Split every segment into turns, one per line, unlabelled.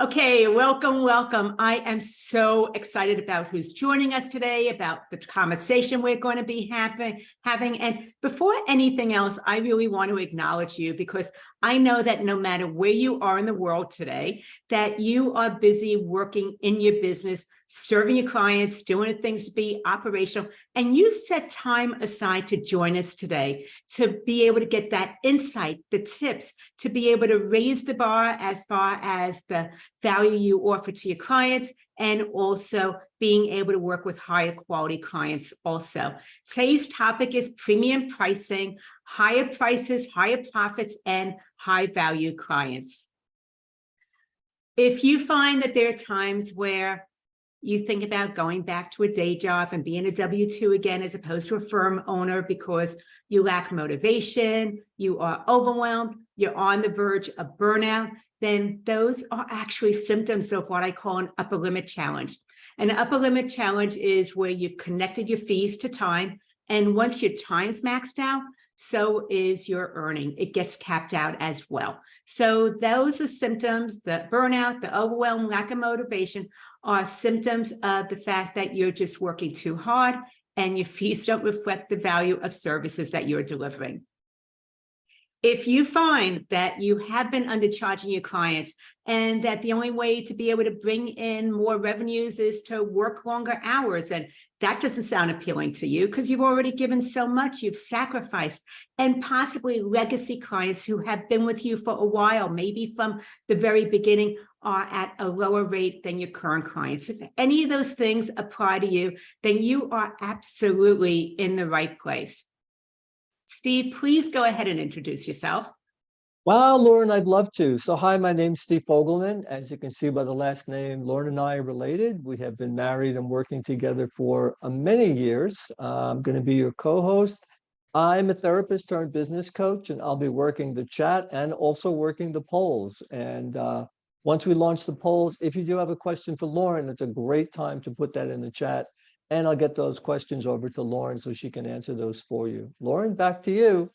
Okay, welcome, welcome. I am so excited about who's joining us today, about the conversation we're going to be having. And before anything else, I really want to acknowledge you because I know that no matter where you are in the world today, that you are busy working in your business, serving your clients, doing things to be operational, and you set time aside to join us today to be able to get that insight, the tips, to be able to raise the bar as far as the value you offer to your clients, and also being able to work with higher quality clients also. Today's topic is premium pricing, higher prices, higher profits, and high value clients. If you find that there are times where you think about going back to a day job and being a W-2 again, as opposed to a firm owner because you lack motivation, you are overwhelmed, you're on the verge of burnout, then those are actually symptoms of what I call an upper limit challenge. An upper limit challenge is where you've connected your fees to time, and once your time's maxed out, so is your earning. It gets capped out as well. So those are symptoms, the burnout, the overwhelm, lack of motivation, are symptoms of the fact that you're just working too hard and your fees don't reflect the value of services that you're delivering. If you find that you have been undercharging your clients and that the only way to be able to bring in more revenues is to work longer hours, and that doesn't sound appealing to you because you've already given so much, you've sacrificed, and possibly legacy clients who have been with you for a while, maybe from the very beginning, are at a lower rate than your current clients. If any of those things apply to you, then you are absolutely in the right place. Steve, please go ahead and introduce yourself.
Well, Loren, I'd love to. So hi, my name's Steve Fogelman. As you can see by the last name, Loren and I are related. We have been married and working together for many years. I'm going to be your co-host. I'm a therapist turned business coach, and I'll be working the chat and also working the polls. And once we launch the polls, if you do have a question for Loren, it's a great time to put that in the chat. And I'll get those questions over to Loren so she can answer those for you. Loren, back to you.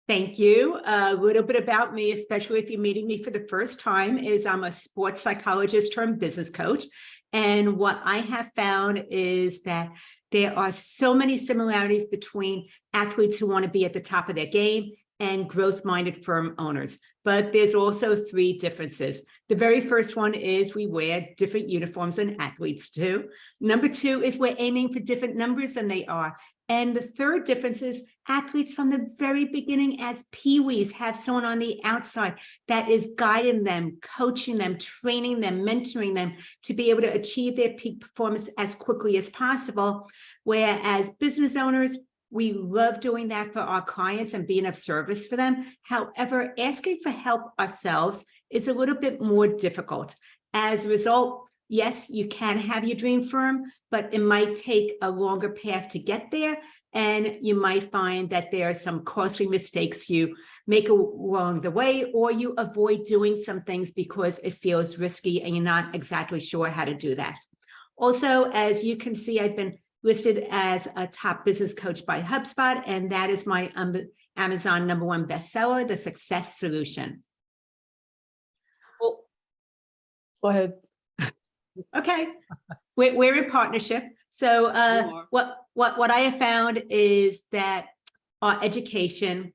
Thank you. A little bit about me, especially if you're meeting me for the first time, is I'm a sports psychologist turned business coach. And what I have found is that there are so many similarities between athletes who want to be at the top of their game and growth-minded firm owners. But there's also three differences. The very first one is we wear different uniforms than athletes do. Number two is we're aiming for different numbers than they are. And the third difference is athletes from the very beginning as peewees have someone on the outside that is guiding them, coaching them, training them, mentoring them to be able to achieve their peak performance as quickly as possible. Whereas business owners, we love doing that for our clients and being of service for them. However, asking for help ourselves is a little bit more difficult. As a result, yes, you can have your dream firm, but it might take a longer path to get there. And you might find that there are some costly mistakes you make along the way, or you avoid doing some things because it feels risky and you're not exactly sure how to do that. Also, as you can see, I've been listed as a top business coach by HubSpot, and that is my Amazon #1 bestseller, The Success Solution.
Well, go ahead.
Okay, we're in partnership. So what I have found is that our education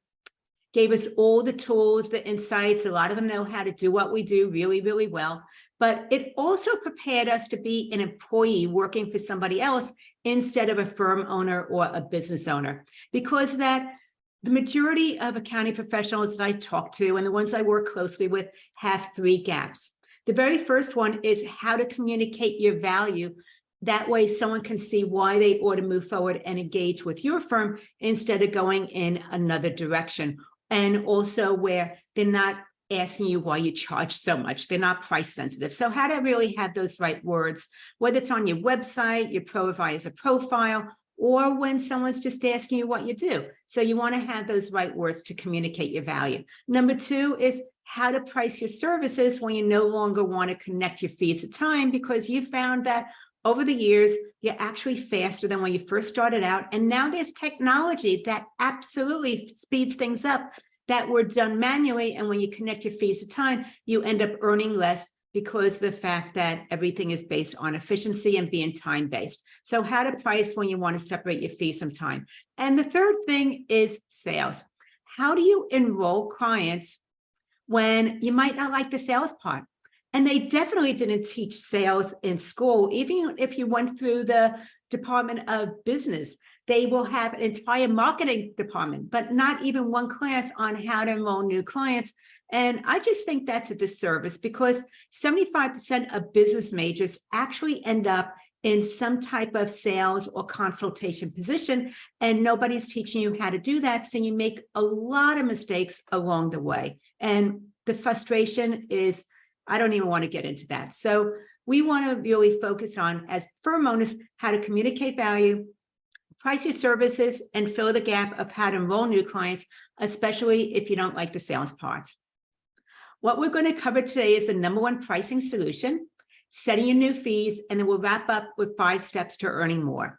gave us all the tools, the insights. A lot of them know how to do what we do really, really well. But it also prepared us to be an employee working for somebody else instead of a firm owner or a business owner. Because that the majority of accounting professionals that I talk to and the ones I work closely with have three gaps. The very first one is how to communicate your value. That way someone can see why they ought to move forward and engage with your firm instead of going in another direction. And also where they're not asking you why you charge so much. They're not price sensitive. So how to really have those right words, whether it's on your website, your provider's profile, or when someone's just asking you what you do. So you want to have those right words to communicate your value. Number two is how to price your services when you no longer want to connect your fees to time, because you found that over the years, you're actually faster than when you first started out. And now there's technology that absolutely speeds things up that were done manually. And when you connect your fees to time, you end up earning less, because of the fact that everything is based on efficiency and being time-based. So how to price when you want to separate your fees from time. And the third thing is sales. How do you enroll clients when you might not like the sales part? And they definitely didn't teach sales in school. Even if you went through the Department of Business, they will have an entire marketing department, but not even one class on how to enroll new clients. And I just think that's a disservice, because 75% of business majors actually end up in some type of sales or consultation position, and nobody's teaching you how to do that. So you make a lot of mistakes along the way. And the frustration is, I don't even want to get into that. So we want to really focus on, as firm owners, how to communicate value, price your services, and fill the gap of how to enroll new clients, especially if you don't like the sales parts. What we're going to cover today is the #1 pricing solution, setting your new fees, and then we'll wrap up with 5 steps to earning more.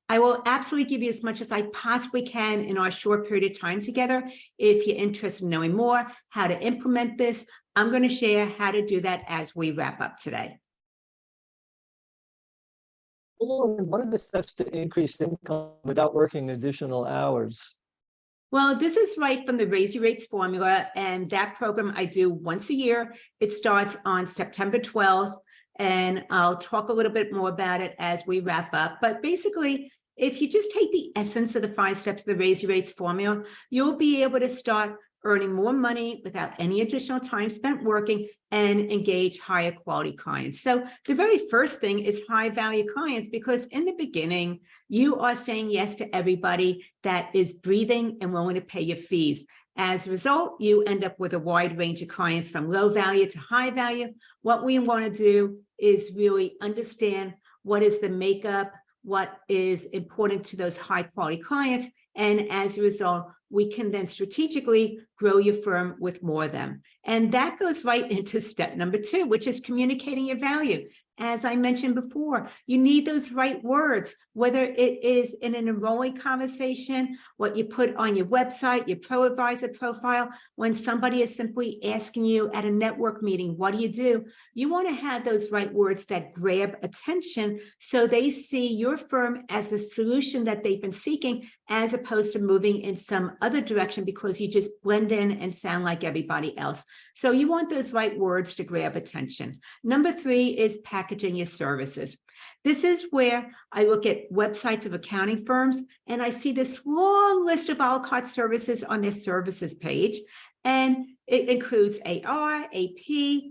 I will absolutely give you as much as I possibly can in our short period of time together. If you're interested in knowing more, how to implement this, I'm going to share how to do that as we wrap up today.
What are the steps to increase income without working additional hours?
Well, this is right from the Raise Your Rates formula, and that program I do once a year. It starts on September 12th, and I'll talk a little bit more about it as we wrap up. But basically, if you just take the essence of the 5 steps of the Raise Your Rates formula, you'll be able to start earning more money without any additional time spent working and engage higher quality clients. So the very first thing is high value clients, because in the beginning, you are saying yes to everybody that is breathing and willing to pay your fees. As a result, you end up with a wide range of clients from low value to high value. What we want to do is really understand what is the makeup, what is important to those high quality clients. And as a result, we can then strategically grow your firm with more of them. And that goes right into step number 2, which is communicating your value. As I mentioned before, you need those right words, whether it is in an enrolling conversation, what you put on your website, your pro advisor profile, when somebody is simply asking you at a network meeting, what do? You want to have those right words that grab attention so they see your firm as the solution that they've been seeking, as opposed to moving in some other direction because you just blend in and sound like everybody else. So you want those right words to grab attention. Number 3 is packaging your services. This is where I look at websites of accounting firms and I see this long list of a la carte services on their services page. And it includes AR, AP,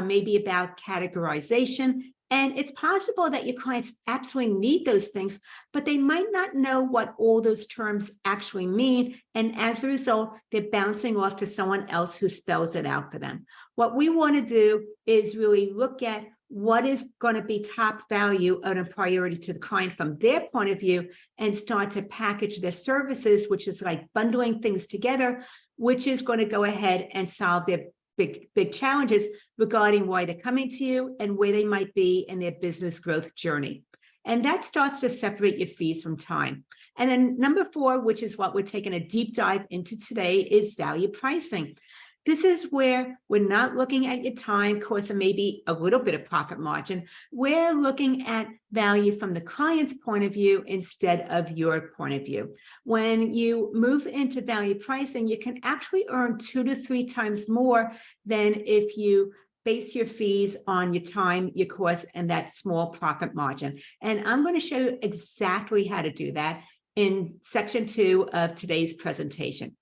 maybe about categorization. And it's possible that your clients absolutely need those things, but they might not know what all those terms actually mean. And as a result, they're bouncing off to someone else who spells it out for them. What we want to do is really look at what is going to be top value and a priority to the client from their point of view, and start to package their services, which is like bundling things together, which is going to go ahead and solve their big challenges regarding why they're coming to you and where they might be in their business growth journey. And that starts to separate your fees from time. And then number 4, which is what we're taking a deep dive into today, is value pricing. This is where we're not looking at your time cost and maybe a little bit of profit margin. We're looking at value from the client's point of view instead of your point of view. When you move into value pricing, you can actually earn 2 to 3 times more than if you base your fees on your time, your cost, and that small profit margin. And I'm going to show you exactly how to do that in section 2 of today's presentation.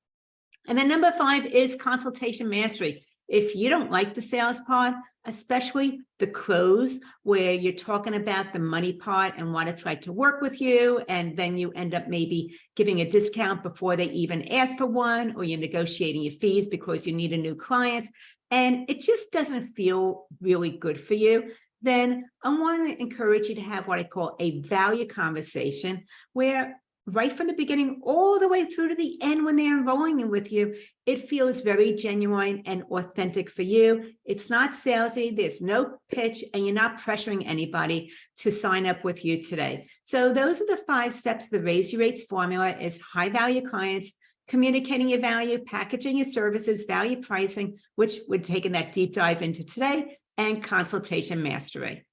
And then number 5 is consultation mastery. If you don't like the sales part, especially the close, where you're talking about the money part and what it's like to work with you, and then you end up maybe giving a discount before they even ask for one, or you're negotiating your fees because you need a new client, and it just doesn't feel really good for you, then I want to encourage you to have what I call a value conversation, where right from the beginning all the way through to the end when they're enrolling in with you, it feels very genuine and authentic for you. It's not salesy, there's no pitch, and you're not pressuring anybody to sign up with you today. So those are the 5 steps of the Raise Your Rates formula: is high value clients, communicating your value, packaging your services, value pricing, which we're taking that deep dive into today, and consultation mastery.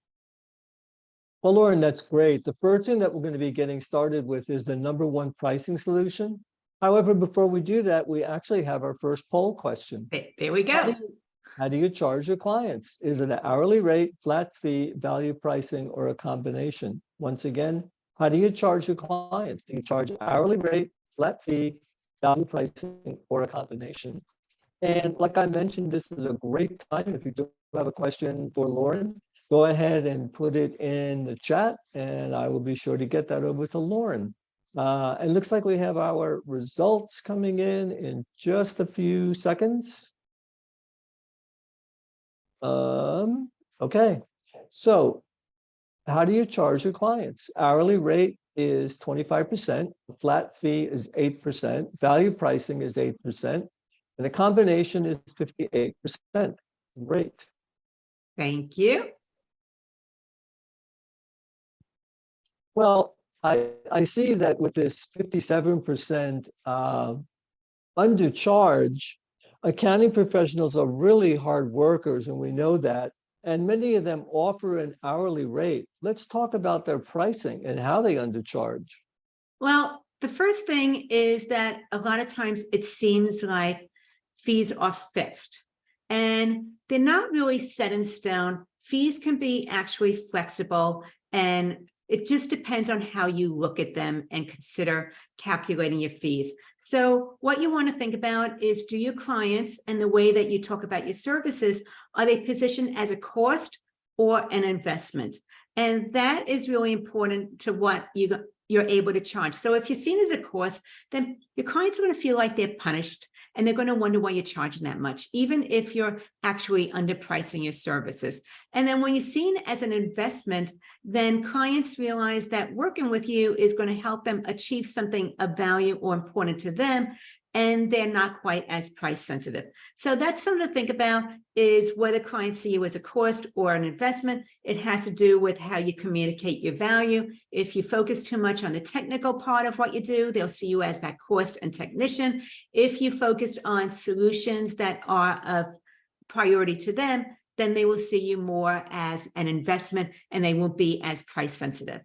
Well, Lauren, that's great. The first thing that we're going to be getting started with is the #1 pricing solution. However, before we do that, we actually have our first poll question.
There we
How do
go.
How do you charge your clients? Is it an hourly rate, flat fee, value pricing, or a combination? Once again, how do you charge your clients? Do you charge hourly rate, flat fee, value pricing, or a combination? And like I mentioned, this is a great time. If you do have a question for Lauren, go ahead and put it in the chat, and I will be sure to get that over to Lauren. It looks like we have our results coming in just a few seconds. Okay, so how do you charge your clients? Hourly rate is 25%, flat fee is 8%, value pricing is 8%, and the combination is 58%. Great.
Thank you.
Well, I see that with this 57% undercharge, accounting professionals are really hard workers, and we know that. And many of them offer an hourly rate. Let's talk about their pricing and how they undercharge.
Well, the first thing is that a lot of times it seems like fees are fixed and they're not really set in stone. Fees can be actually flexible, and it just depends on how you look at them and consider calculating your fees. So what you want to think about is, do your clients and the way that you talk about your services, are they positioned as a cost or an investment? And that is really important to what you're able to charge. So if you're seen as a cost, then your clients are going to feel like they're punished, and they're going to wonder why you're charging that much, even if you're actually underpricing your services. And then when you're seen as an investment, then clients realize that working with you is going to help them achieve something of value or important to them, and they're not quite as price sensitive. So that's something to think about, is whether clients see you as a cost or an investment. It has to do with how you communicate your value. If you focus too much on the technical part of what you do, they'll see you as that cost and technician. If you focus on solutions that are of priority to them, then they will see you more as an investment, and they won't be as price sensitive.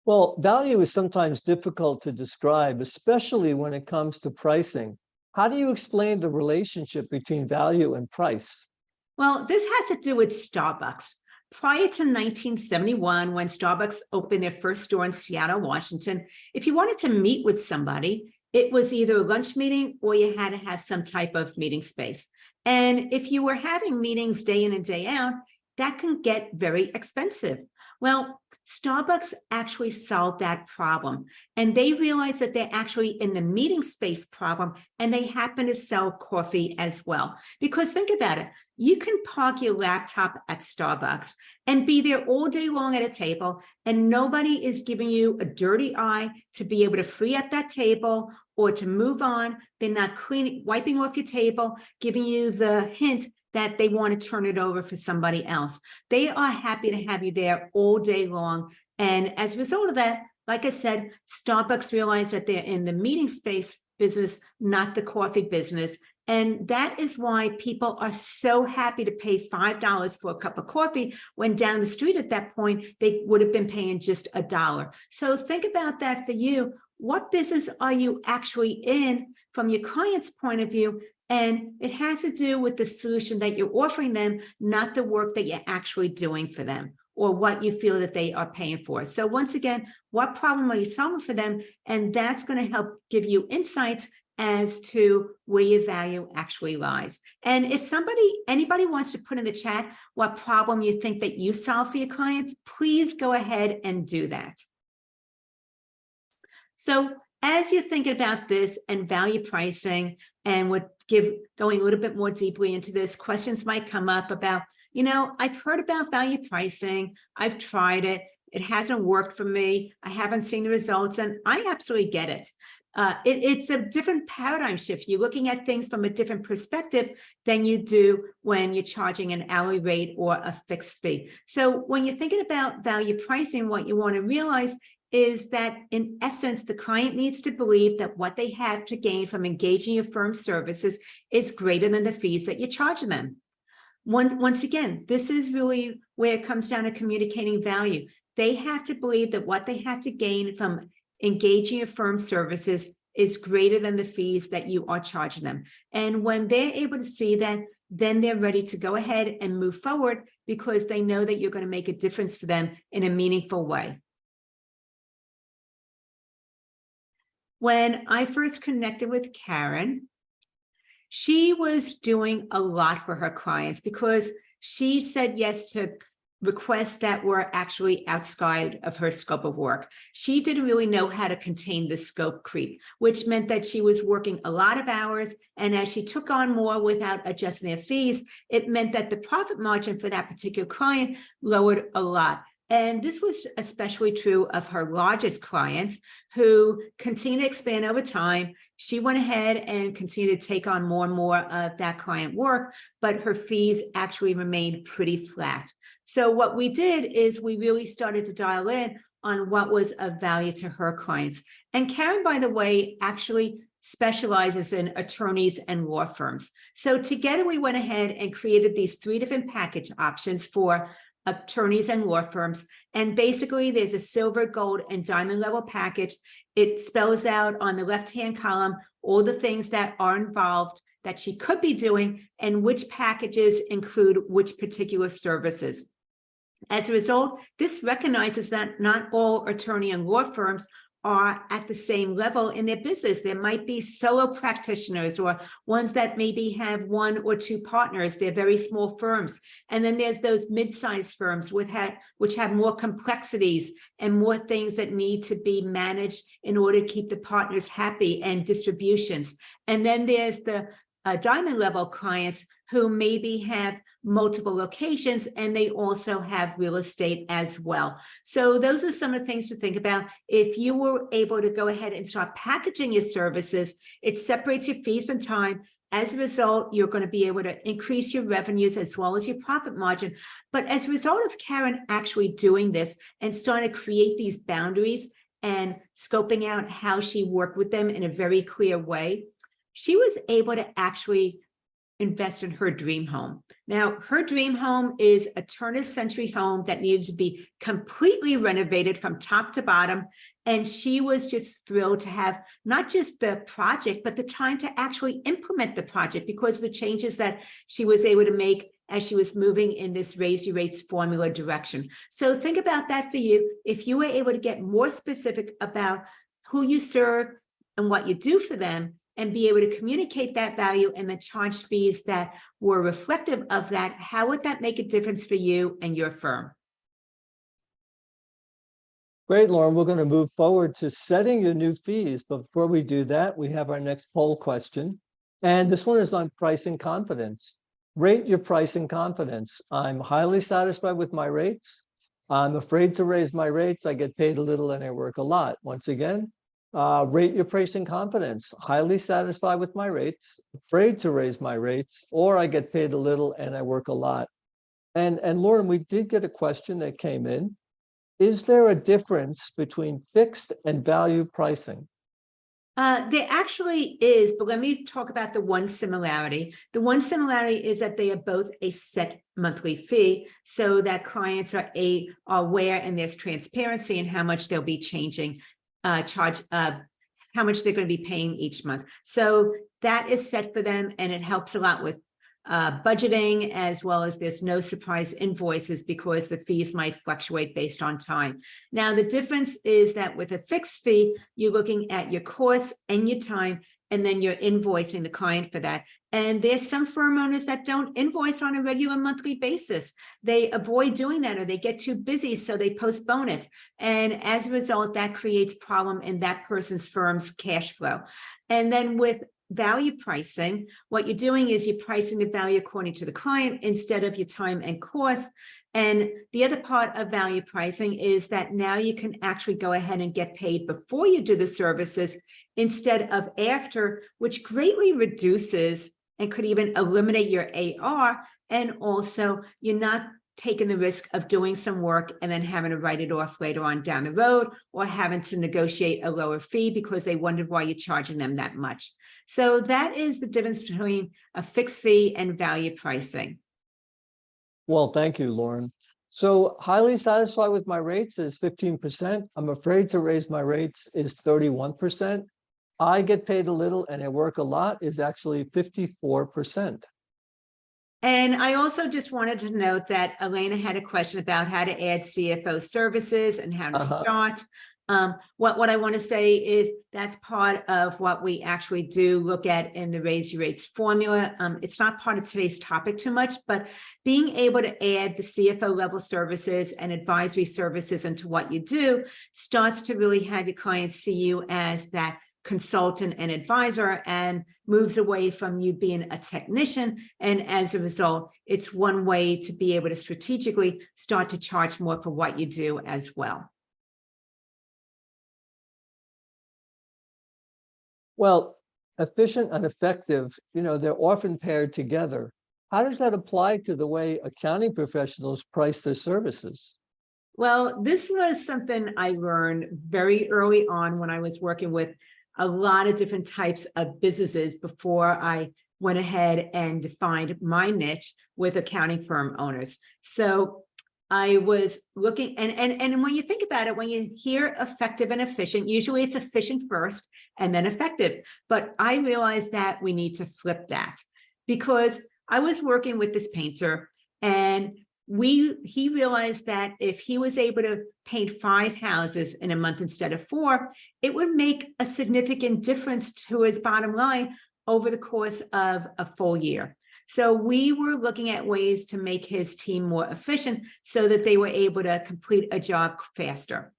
Well, value is sometimes difficult to describe, especially when it comes to pricing. How do you explain the relationship between value and price?
Well, this has to do with Starbucks. Prior to 1971, when Starbucks opened their first store in Seattle, Washington, if you wanted to meet with somebody, it was either a lunch meeting or you had to have some type of meeting space. And if you were having meetings day in and day out, that can get very expensive. Well, Starbucks actually solved that problem, and they realized that they're actually in the meeting space problem, and they happen to sell coffee as well. Because think about it, you can park your laptop at Starbucks and be there all day long at a table, and nobody is giving you a dirty eye to be able to free up that table or to move on. They're not wiping off your table, giving you the hint that they want to turn it over for somebody else. They are happy to have you there all day long. And as a result of that, like I said, Starbucks realized that they're in the meeting space business, not the coffee business. And that is why people are so happy to pay $5 for a cup of coffee, when down the street at that point, they would have been paying just $1. So think about that for you. What business are you actually in from your client's point of view? And it has to do with the solution that you're offering them, not the work that you're actually doing for them or what you feel that they are paying for. So once again, what problem are you solving for them? And that's going to help give you insights as to where your value actually lies. And if anybody wants to put in the chat what problem you think that you solve for your clients, please go ahead and do that. So as you're thinking about this and value pricing, and going a little bit more deeply into this, questions might come up about, I've heard about value pricing. I've tried it. It hasn't worked for me. I haven't seen the results, and I absolutely get it. It's a different paradigm shift. You're looking at things from a different perspective than you do when you're charging an hourly rate or a fixed fee. So when you're thinking about value pricing, what you want to realize is that in essence, the client needs to believe that what they have to gain from engaging your firm's services is greater than the fees that you're charging them. Once again, this is really where it comes down to communicating value. They have to believe that what they have to gain from engaging your firm's services is greater than the fees that you are charging them. And when they're able to see that, then they're ready to go ahead and move forward because they know that you're going to make a difference for them in a meaningful way. When I first connected with Karen, she was doing a lot for her clients because she said yes to requests that were actually outside of her scope of work. She didn't really know how to contain the scope creep, which meant that she was working a lot of hours. And as she took on more without adjusting their fees, it meant that the profit margin for that particular client lowered a lot. And this was especially true of her largest clients who continued to expand over time. She went ahead and continued to take on more and more of that client work, but her fees actually remained pretty flat. So what we did is we really started to dial in on what was of value to her clients. And Karen, by the way, actually specializes in attorneys and law firms. So together we went ahead and created these 3 different package options for attorneys and law firms. And basically there's a silver, gold, and diamond level package. It spells out on the left-hand column all the things that are involved that she could be doing and which packages include which particular services. As a result, this recognizes that not all attorney and law firms are at the same level in their business. There might be solo practitioners or ones that maybe have 1 or 2 partners. They're very small firms. And then there's those mid-sized firms which have more complexities and more things that need to be managed in order to keep the partners happy and distributions. And then there's the diamond level clients who maybe have multiple locations and they also have real estate as well. So those are some of the things to think about. If you were able to go ahead and start packaging your services, it separates your fees and time. As a result, you're going to be able to increase your revenues as well as your profit margin. But as a result of Karen actually doing this and starting to create these boundaries and scoping out how she worked with them in a very clear way, she was able to actually invest in her dream home. Now, her dream home is a turn-of-century home that needed to be completely renovated from top to bottom. And she was just thrilled to have not just the project, but the time to actually implement the project because of the changes that she was able to make as she was moving in this raise your rates formula direction. So think about that for you. If you were able to get more specific about who you serve and what you do for them, and be able to communicate that value and the charged fees that were reflective of that, how would that make a difference for you and your firm?
Great, Loren. We're going to move forward to setting your new fees. But before we do that, we have our next poll question. And this one is on pricing confidence. Rate your pricing confidence. I'm highly satisfied with my rates. I'm afraid to raise my rates. I get paid a little and I work a lot. Once again, rate your pricing confidence. Highly satisfied with my rates, afraid to raise my rates, or I get paid a little and I work a lot. And Loren, we did get a question that came in. Is there a difference between fixed and value pricing?
There actually is, but let me talk about the one similarity. The one similarity is that they are both a set monthly fee so that clients are aware and there's transparency in how much they'll be changing how much they're going to be paying each month. So that is set for them and it helps a lot with budgeting, as well as there's no surprise invoices because the fees might fluctuate based on time. Now, the difference is that with a fixed fee, you're looking at your costs and your time, and then you're invoicing the client for that. And there's some firm owners that don't invoice on a regular monthly basis. They avoid doing that or they get too busy, so they postpone it. And as a result, that creates problem in that person's firm's cash flow. And then with value pricing, what you're doing is you're pricing the value according to the client instead of your time and cost. And the other part of value pricing is that now you can actually go ahead and get paid before you do the services instead of after, which greatly reduces and could even eliminate your AR. And also you're not taken the risk of doing some work and then having to write it off later on down the road, or having to negotiate a lower fee because they wondered why you're charging them that much. So that is the difference between a fixed fee and value pricing.
Well, thank you, Lauren. So highly satisfied with my rates is 15%. I'm afraid to raise my rates is 31%. I get paid a little and I work a lot is actually 54%.
And I also just wanted to note that Elena had a question about how to add CFO services and how to start. What I want to say is that's part of what we actually do look at in the Raise Your Rates formula. It's not part of today's topic too much, but being able to add the CFO level services and advisory services into what you do starts to really have your clients see you as that consultant and advisor, and moves away from you being a technician. And as a result, it's one way to be able to strategically start to charge more for what you do as well.
Well, efficient and effective, they're often paired together. How does that apply to the way accounting professionals price their services?
Well, this was something I learned very early on when I was working with a lot of different types of businesses before I went ahead and defined my niche with accounting firm owners. So I was looking, and when you think about it, when you hear effective and efficient, usually it's efficient first and then effective. But I realized that we need to flip that, because I was working with this painter, and he realized that if he was able to paint 5 houses in a month instead of 4, it would make a significant difference to his bottom line over the course of a full year. So we were looking at ways to make his team more efficient so that they were able to complete a job faster.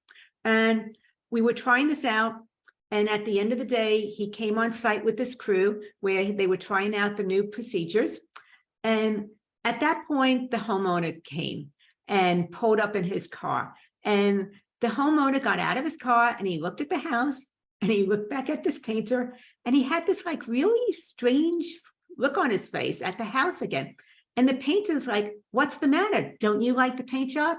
And we were trying this out. And at the end of the day, he came on site with this crew where they were trying out the new procedures. And at that point, the homeowner came and pulled up in his car. And the homeowner got out of his car and he looked at the house and he looked back at this painter, and he had this like really strange look on his face at the house again. And the painter's like, "What's the matter? Don't you like the paint job?"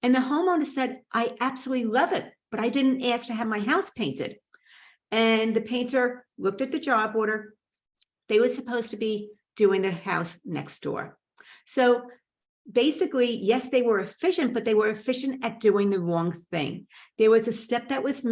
And the homeowner said, "I absolutely love it, but I didn't ask to have my house painted." And the painter looked at the job order. They were supposed to be doing the house next door. So basically, yes, they were efficient, but they were efficient at doing the wrong thing. There was a step that was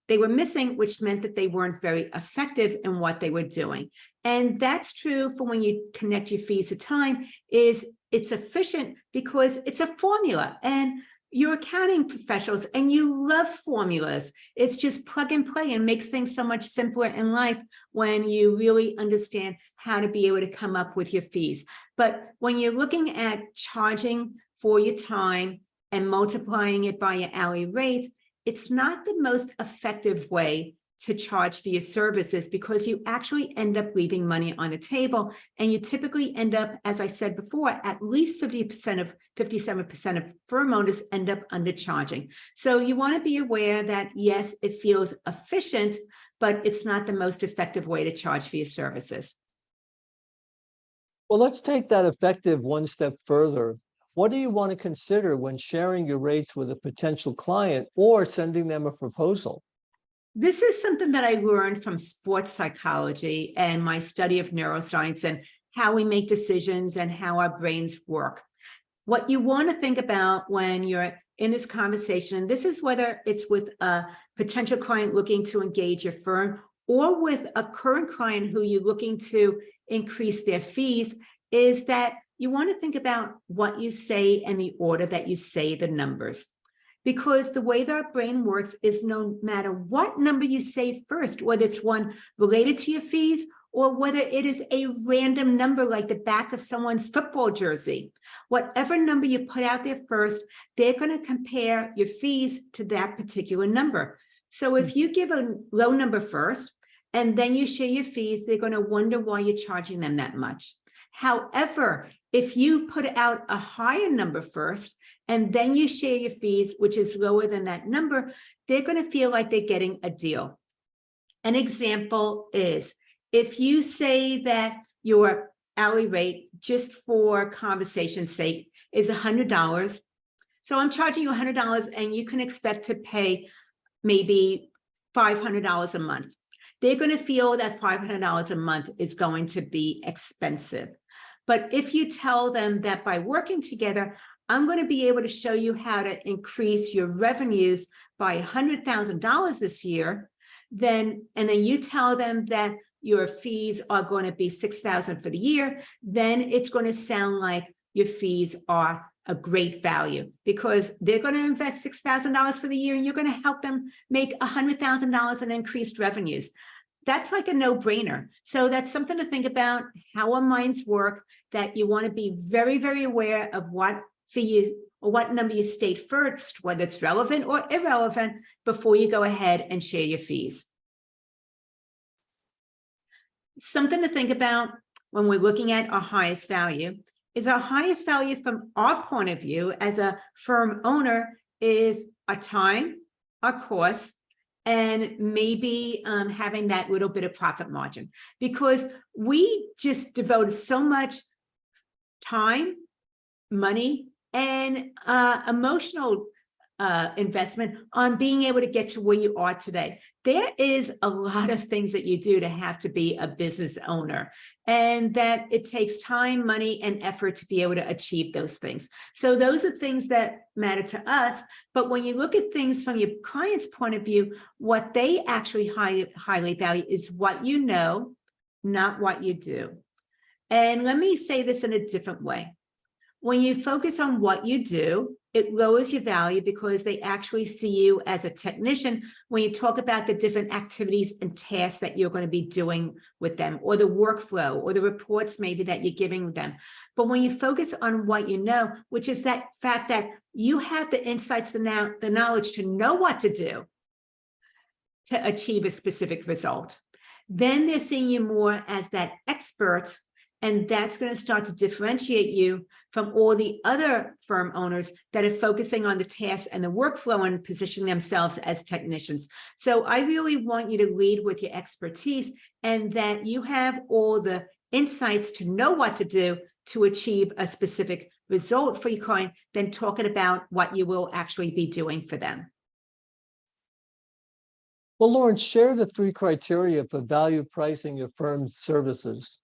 they were missing, which meant that they weren't very effective in what they were doing. And that's true for when you connect your fees to time. It's efficient because it's a formula, and you're accounting professionals and you love formulas. It's just plug and play, and makes things so much simpler in life when you really understand how to be able to come up with your fees. But when you're looking at charging for your time and multiplying it by your hourly rate, it's not the most effective way to charge for your services, because you actually end up leaving money on the table, and you typically end up, as I said before, at least 57% of firm owners end up undercharging. So you want to be aware that yes, it feels efficient, but it's not the most effective way to charge for your services.
Well, let's take that effective one step further. What do you want to consider when sharing your rates with a potential client or sending them a proposal?
This is something that I learned from sports psychology and my study of neuroscience and how we make decisions and how our brains work. What you want to think about when you're in this conversation, this is whether it's with a potential client looking to engage your firm or with a current client who you're looking to increase their fees, is that you want to think about what you say and the order that you say the numbers. Because the way that our brain works is no matter what number you say first, whether it's one related to your fees or whether it is a random number like the back of someone's football jersey, whatever number you put out there first, they're going to compare your fees to that particular number. So if you give a low number first and then you share your fees, they're going to wonder why you're charging them that much. However, if you put out a higher number first and then you share your fees, which is lower than that number, they're going to feel like they're getting a deal. An example is if you say that your hourly rate, just for conversation's sake, is $100. So I'm charging you $100 and you can expect to pay maybe $500 a month. They're going to feel that $500 a month is going to be expensive. But if you tell them that by working together, I'm going to be able to show you how to increase your revenues by $100,000 this year, and then you tell them that your fees are going to be $6,000 for the year, then it's going to sound like your fees are a great value, because they're going to invest $6,000 for the year and you're going to help them make $100,000 in increased revenues. That's like a no-brainer. So that's something to think about, how our minds work, that you want to be very, very aware of what fee or what number you state first, whether it's relevant or irrelevant, before you go ahead and share your fees. Something to think about when we're looking at our highest value is our highest value from our point of view as a firm owner is our time, our costs, and maybe having that little bit of profit margin, because we just devoted so much time, money, and emotional investment on being able to get to where you are today. There is a lot of things that you do to have to be a business owner, and that it takes time, money, and effort to be able to achieve those things. So those are things that matter to us. But when you look at things from your client's point of view, what they actually highly value is what you know, not what you do. And let me say this in a different way. When you focus on what you do, it lowers your value because they actually see you as a technician when you talk about the different activities and tasks that you're going to be doing with them, or the workflow, or the reports maybe that you're giving them. But when you focus on what you know, which is that fact that you have the insights, the knowledge to know what to do to achieve a specific result, then they're seeing you more as that expert. And that's going to start to differentiate you from all the other firm owners that are focusing on the tasks and the workflow and positioning themselves as technicians. So I really want you to lead with your expertise, and that you have all the insights to know what to do to achieve a specific result for your client, than talking about what you will actually be doing for them.
Well, Loren, share the 3 criteria for value pricing your firm's services.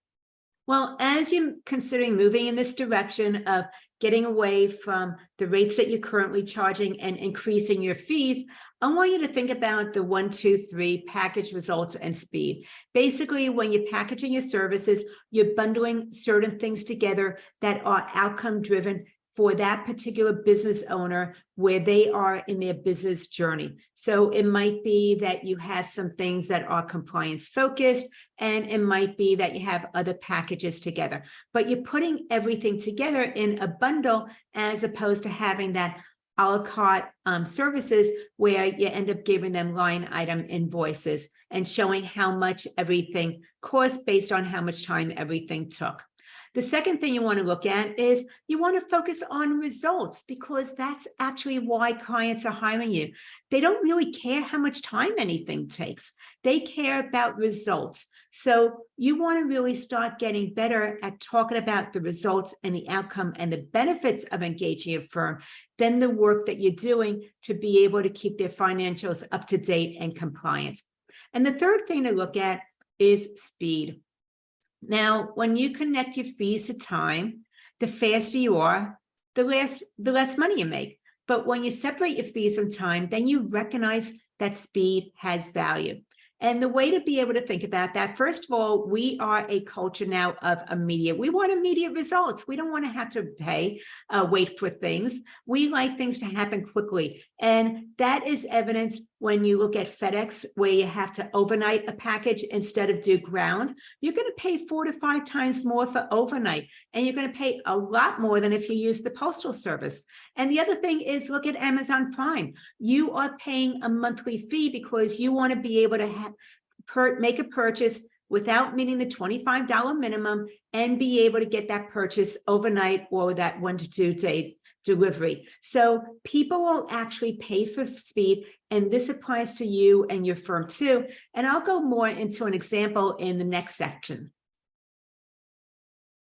Well, as you're considering moving in this direction of getting away from the rates that you're currently charging and increasing your fees, I want you to think about the 1, 2, 3 package, results, and speed. Basically, when you're packaging your services, you're bundling certain things together that are outcome driven for that particular business owner where they are in their business journey. So it might be that you have some things that are compliance focused, and it might be that you have other packages together, but you're putting everything together in a bundle, as opposed to having that a la carte services where you end up giving them line item invoices and showing how much everything costs based on how much time everything took. The second thing you want to look at is you want to focus on results, because that's actually why clients are hiring you. They don't really care how much time anything takes. They care about results. So you want to really start getting better at talking about the results and the outcome and the benefits of engaging a firm than the work that you're doing to be able to keep their financials up to date and compliant. And the third thing to look at is speed. Now, when you connect your fees to time, the faster you are, the less money you make. But when you separate your fees from time, then you recognize that speed has value. And the way to be able to think about that, first of all, we are a culture now of immediate. We want immediate results. We don't want to have to wait for things. We like things to happen quickly. And that is evidenced when you look at FedEx, where you have to overnight a package instead of do ground. You're going to pay 4 to 5 times more for overnight, and you're going to pay a lot more than if you use the postal service. And the other thing is, look at Amazon Prime. You are paying a monthly fee because you want to be able to make a purchase without meeting the $25 minimum and be able to get that purchase overnight or that 1 to 2 day delivery. So people will actually pay for speed, and this applies to you and your firm too. And I'll go more into an example in the next section.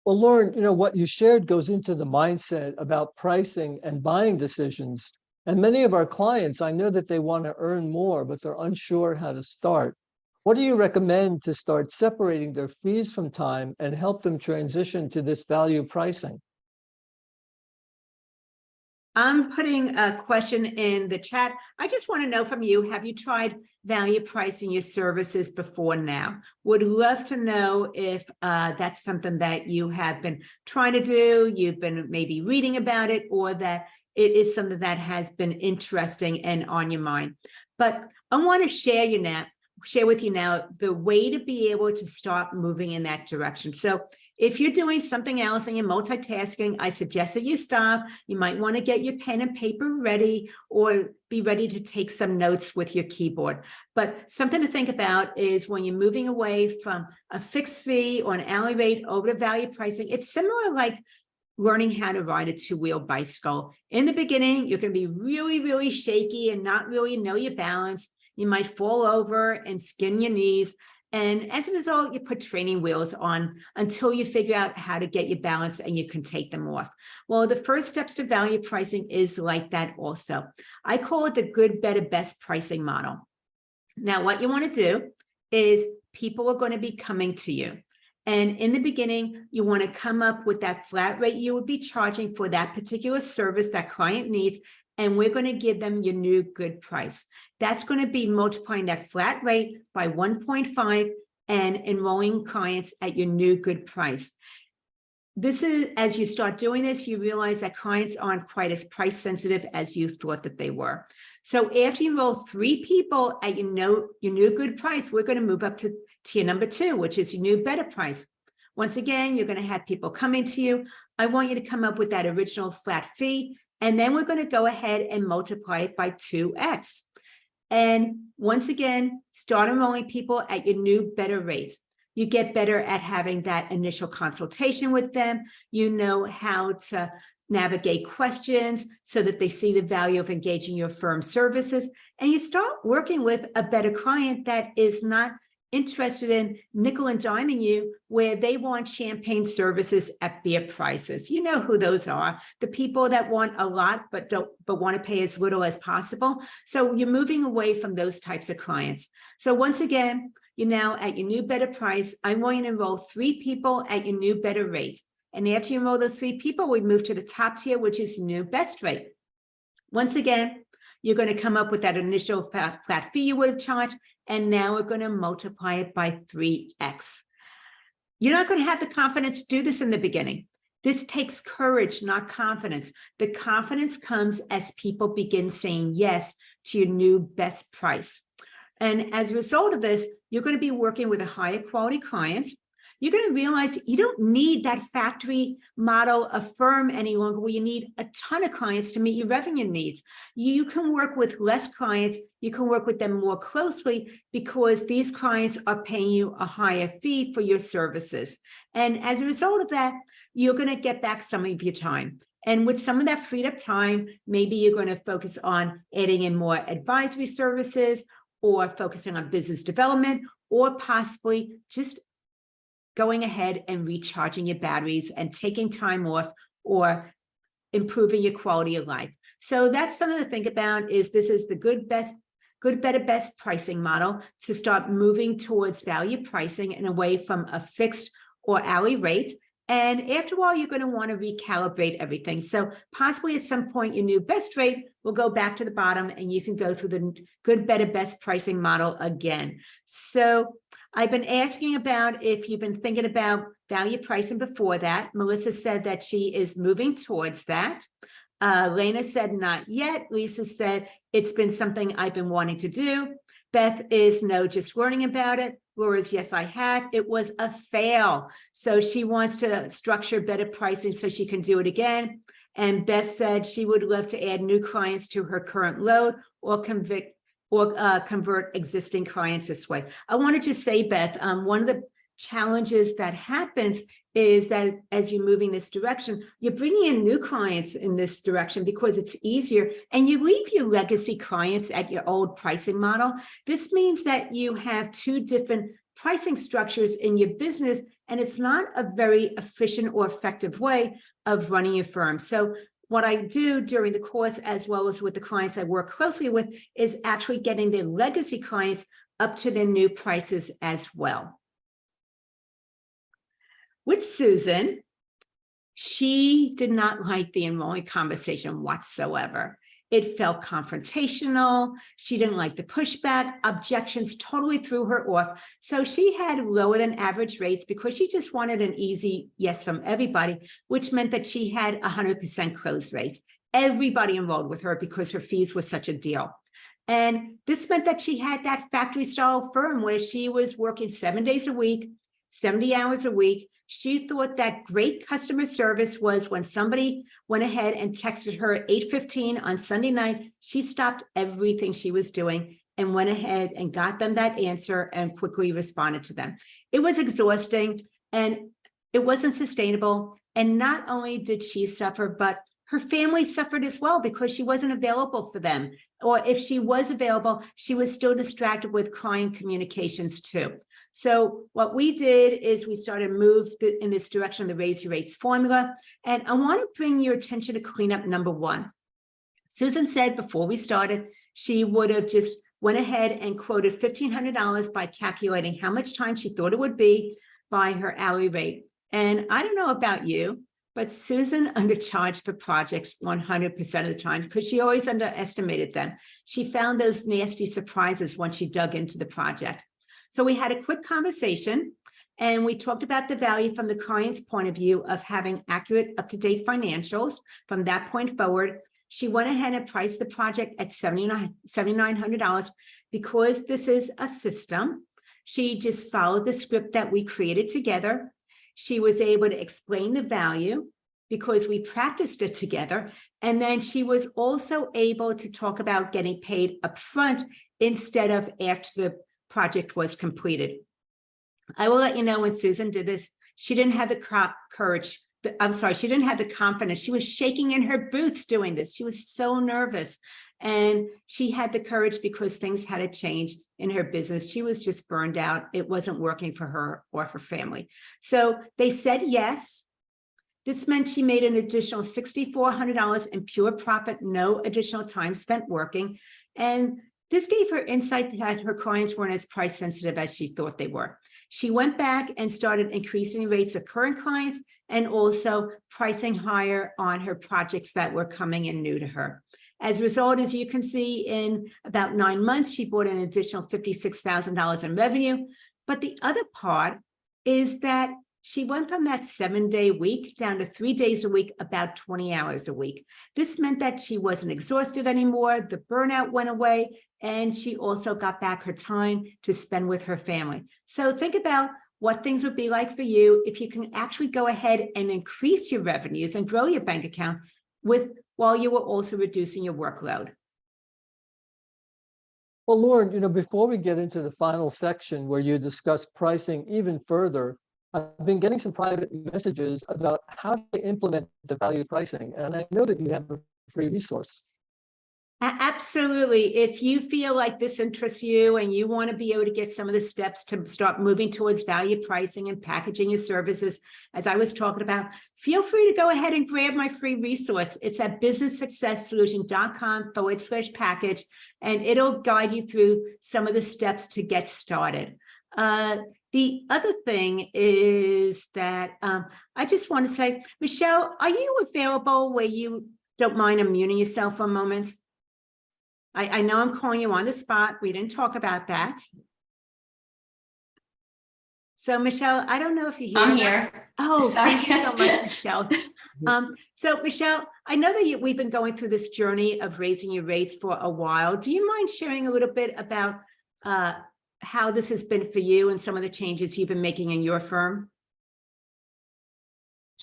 Well, Lauren, what you shared goes into the mindset about pricing and buying decisions. And many of our clients, I know that they want to earn more, but they're unsure how to start. What do you recommend to start separating their fees from time and help them transition to this value pricing?
I'm putting a question in the chat. I just want to know from you, have you tried value pricing your services before now? Would love to know if that's something that you have been trying to do, you've been maybe reading about it, or that it is something that has been interesting and on your mind. But I want to share with you now the way to be able to start moving in that direction. So if you're doing something else and you're multitasking, I suggest that you stop. You might want to get your pen and paper ready or be ready to take some notes with your keyboard. But something to think about is when you're moving away from a fixed fee or an hourly rate over to value pricing, it's similar like learning how to ride a two-wheel bicycle. In the beginning, you're going to be really, really shaky and not really know your balance. You might fall over and skin your knees. And as a result, you put training wheels on until you figure out how to get your balance and you can take them off. Well, the first steps to value pricing is like that also. I call it the good, better, best pricing model. Now, what you want to do is people are going to be coming to you. And in the beginning, you want to come up with that flat rate you would be charging for that particular service that client needs. And we're going to give them your new good price. That's going to be multiplying that flat rate by 1.5 and enrolling clients at your new good price. This is, as you start doing this, you realize that clients aren't quite as price sensitive as you thought that they were. So after you enroll 3 people at your new good price, we're going to move up to tier number 2, which is your new better price. Once again, you're going to have people coming to you. I want you to come up with that original flat fee. And then we're going to go ahead and multiply it by 2x. And once again, start enrolling people at your new better rate. You get better at having that initial consultation with them. You know how to navigate questions so that they see the value of engaging your firm services. And you start working with a better client that is not interested in nickel and diming you, where they want champagne services at beer prices. You know who those are, the people that want a lot but want to pay as little as possible. So you're moving away from those types of clients. So once again, you're now at your new better price. I want you to enroll 3 people at your new better rate. And after you enroll those 3 people, we move to the top tier, which is new best rate. Once again, you're going to come up with that initial flat fee you would have charged, and now we're going to multiply it by 3x. You're not going to have the confidence to do this in the beginning. This takes courage, not confidence. The confidence comes as people begin saying yes to your new best price. And as a result of this, you're going to be working with a higher quality client. You're going to realize you don't need that factory model of firm any longer where you need a ton of clients to meet your revenue needs. You can work with less clients. You can work with them more closely because these clients are paying you a higher fee for your services. And as a result of that, you're going to get back some of your time. And with some of that freed up time, maybe you're going to focus on adding in more advisory services or focusing on business development, or possibly just going ahead and recharging your batteries and taking time off or improving your quality of life. So that's something to think about. This is the good, better, best pricing model to start moving towards value pricing and away from a fixed or hourly rate. And after a while, you're going to want to recalibrate everything. So possibly at some point, your new best rate will go back to the bottom and you can go through the good, better, best pricing model again. So I've been asking about if you've been thinking about value pricing before that. Melissa said that she is moving towards that. Lena said not yet. Lisa said it's been something I've been wanting to do. Beth is no, just learning about it. Laura's yes, I had. It was a fail. So she wants to structure better pricing so she can do it again. And Beth said she would love to add new clients to her current load or convert existing clients this way. I wanted to say, Beth, one of the challenges that happens is that as you're moving this direction, you're bringing in new clients in this direction because it's easier, and you leave your legacy clients at your old pricing model. This means that you have 2 different pricing structures in your business and it's not a very efficient or effective way of running your firm. So what I do during the course, as well as with the clients I work closely with, is actually getting the legacy clients up to their new prices as well. With Susan, she did not like the enrolling conversation whatsoever. It felt confrontational. She didn't like the pushback. Objections totally threw her off. So she had lower than average rates because she just wanted an easy yes from everybody, which meant that she had 100% close rate. Everybody enrolled with her because her fees were such a deal. And this meant that she had that factory style firm where she was working 7 days a week, 70 hours a week. She thought that great customer service was when somebody went ahead and texted her at 8:15 on Sunday night. She stopped everything she was doing and went ahead and got them that answer and quickly responded to them. It was exhausting and it wasn't sustainable. And not only did she suffer, but her family suffered as well because she wasn't available for them. Or if she was available, she was still distracted with client communications too. So what we did is we started move in this direction of the Raise Your Rates formula. And I want to bring your attention to cleanup number one. Susan said before we started, she would have just went ahead and quoted $1,500 by calculating how much time she thought it would be by her hourly rate. And I don't know about you, but Susan undercharged for projects 100% of the time because she always underestimated them. She found those nasty surprises once she dug into the project. So we had a quick conversation and we talked about the value from the client's point of view of having accurate, up-to-date financials. From that point forward, she went ahead and priced the project at $7,900 because this is a system. She just followed the script that we created together. She was able to explain the value because we practiced it together. And then she was also able to talk about getting paid upfront instead of after the project was completed. I will let you know when Susan did this, she didn't have the courage. She didn't have the confidence. She was shaking in her boots doing this. She was so nervous. And she had the courage because things had to change in her business. She was just burned out. It wasn't working for her or her family. So they said yes. This meant she made an additional $6,400 in pure profit, no additional time spent working. And this gave her insight that her clients weren't as price sensitive as she thought they were. She went back and started increasing the rates of current clients and also pricing higher on her projects that were coming in new to her. As a result, as you can see, in about 9 months, she brought an additional $56,000 in revenue. But the other part is that she went from that 7-day week down to 3 days a week, about 20 hours a week. This meant that she wasn't exhausted anymore. The burnout went away, and she also got back her time to spend with her family. So think about what things would be like for you if you can actually go ahead and increase your revenues and grow your bank account while you were also reducing your workload.
Well, Loren, before we get into the final section where you discuss pricing even further, I've been getting some private messages about how to implement the value pricing, and I know that you have a free resource.
Absolutely. If you feel like this interests you and you want to be able to get some of the steps to start moving towards value pricing and packaging your services, as I was talking about, feel free to go ahead and grab my free resource. It's at businesssuccesssolution.com/package, and it'll guide you through some of the steps to get started. The other thing is that I just want to say, Michelle, are you available where you don't mind unmuting yourself for a moment? I know I'm calling you on the spot. We didn't talk about that. So Michelle, I don't know if you hear
I'm
that.
here.
Oh,
Sorry.
thank you so much, Michelle. So Michelle, I know that we've been going through this journey of raising your rates for a while. Do you mind sharing a little bit about how this has been for you and some of the changes you've been making in your firm?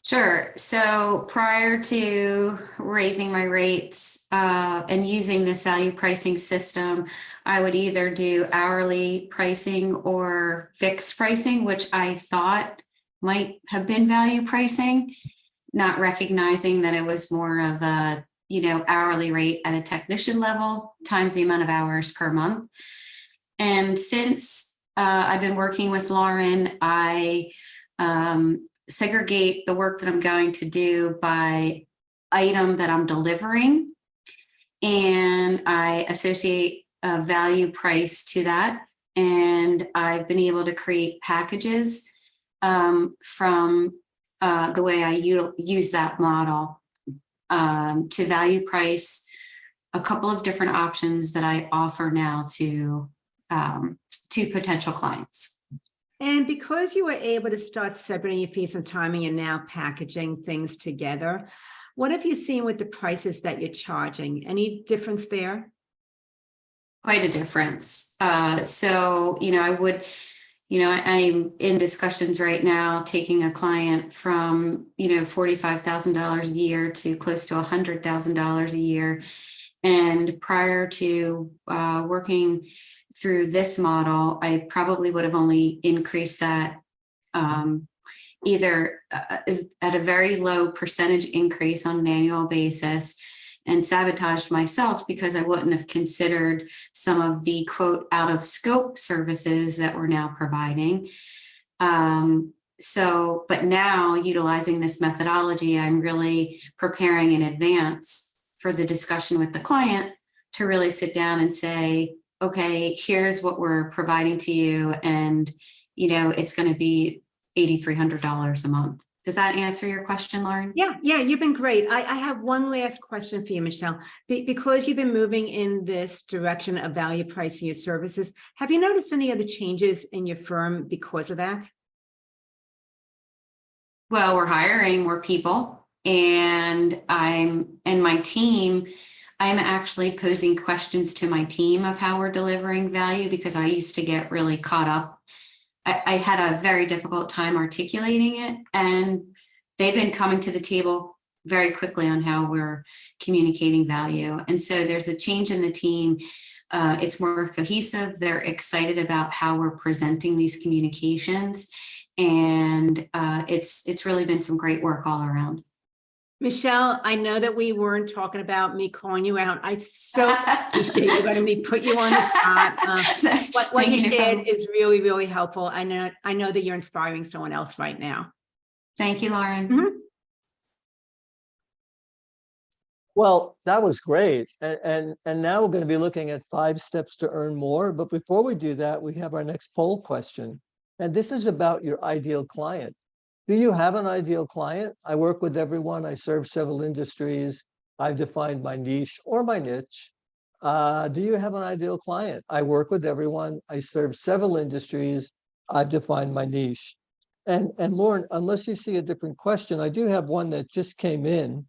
Sure. So prior to raising my rates and using this value pricing system, I would either do hourly pricing or fixed pricing, which I thought might have been value pricing, not recognizing that it was more of a, hourly rate at a technician level times the amount of hours per month. And since I've been working with Loren, I segregate the work that I'm going to do by item that I'm delivering, and I associate a value price to that. And I've been able to create packages from the way I use that model to value price a couple of different options that I offer now to potential clients.
And because you were able to start separating your fees and timing and now packaging things together, what have you seen with the prices that you're charging? Any difference there?
Quite a difference. So, I'm in discussions right now, taking a client from, $45,000 a year to close to $100,000 a year. And prior to working through this model, I probably would have only increased that either at a very low percentage increase on an annual basis, and sabotaged myself because I wouldn't have considered some of the quote out of scope services that we're now providing. But now utilizing this methodology, I'm really preparing in advance for the discussion with the client to really sit down and say, okay, here's what we're providing to you. And, it's going to be $8,300 a month. Does that answer your question, Loren?
Yeah, you've been great. I have one last question for you, Michelle. Because you've been moving in this direction of value pricing your services, have you noticed any other changes in your firm because of that?
Well, we're hiring more people, and my team, I'm actually posing questions to my team of how we're delivering value, because I used to get really caught up. I had a very difficult time articulating it, and they've been coming to the table very quickly on how we're communicating value. And so there's a change in the team. It's more cohesive. They're excited about how we're presenting these communications. And it's really been some great work all around.
Michelle, I know that we weren't talking about me calling you out. I so appreciate you letting me put you on the spot. What you shared is really, really helpful. I know that you're inspiring someone else right now.
Thank you, Loren.
Mm-hmm.
Well, that was great. And now we're going to be looking at 5 steps to earn more. But before we do that, we have our next poll question. And this is about your ideal client. Do you have an ideal client? I work with everyone. I serve several industries. I've defined my niche or my niche. Do you have an ideal client? I work with everyone. I serve several industries. I've defined my niche. And Loren, unless you see a different question, I do have one that just came in.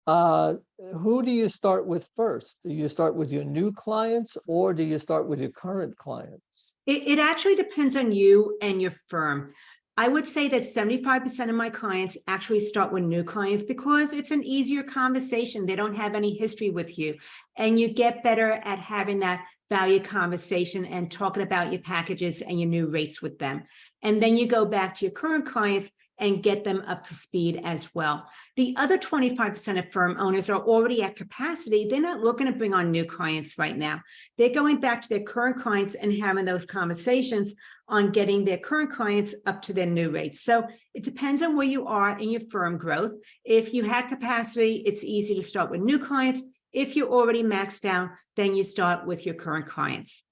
Who do you start with first? Do you start with your new clients, or do you start with your current clients?
It actually depends on you and your firm. I would say that 75% of my clients actually start with new clients because it's an easier conversation. They don't have any history with you, and you get better at having that value conversation and talking about your packages and your new rates with them. And then you go back to your current clients and get them up to speed as well. The other 25% of firm owners are already at capacity. They're not looking to bring on new clients right now. They're going back to their current clients and having those conversations on getting their current clients up to their new rates. So it depends on where you are in your firm growth. If you had capacity, it's easy to start with new clients. If you're already maxed out, then you start with your current clients.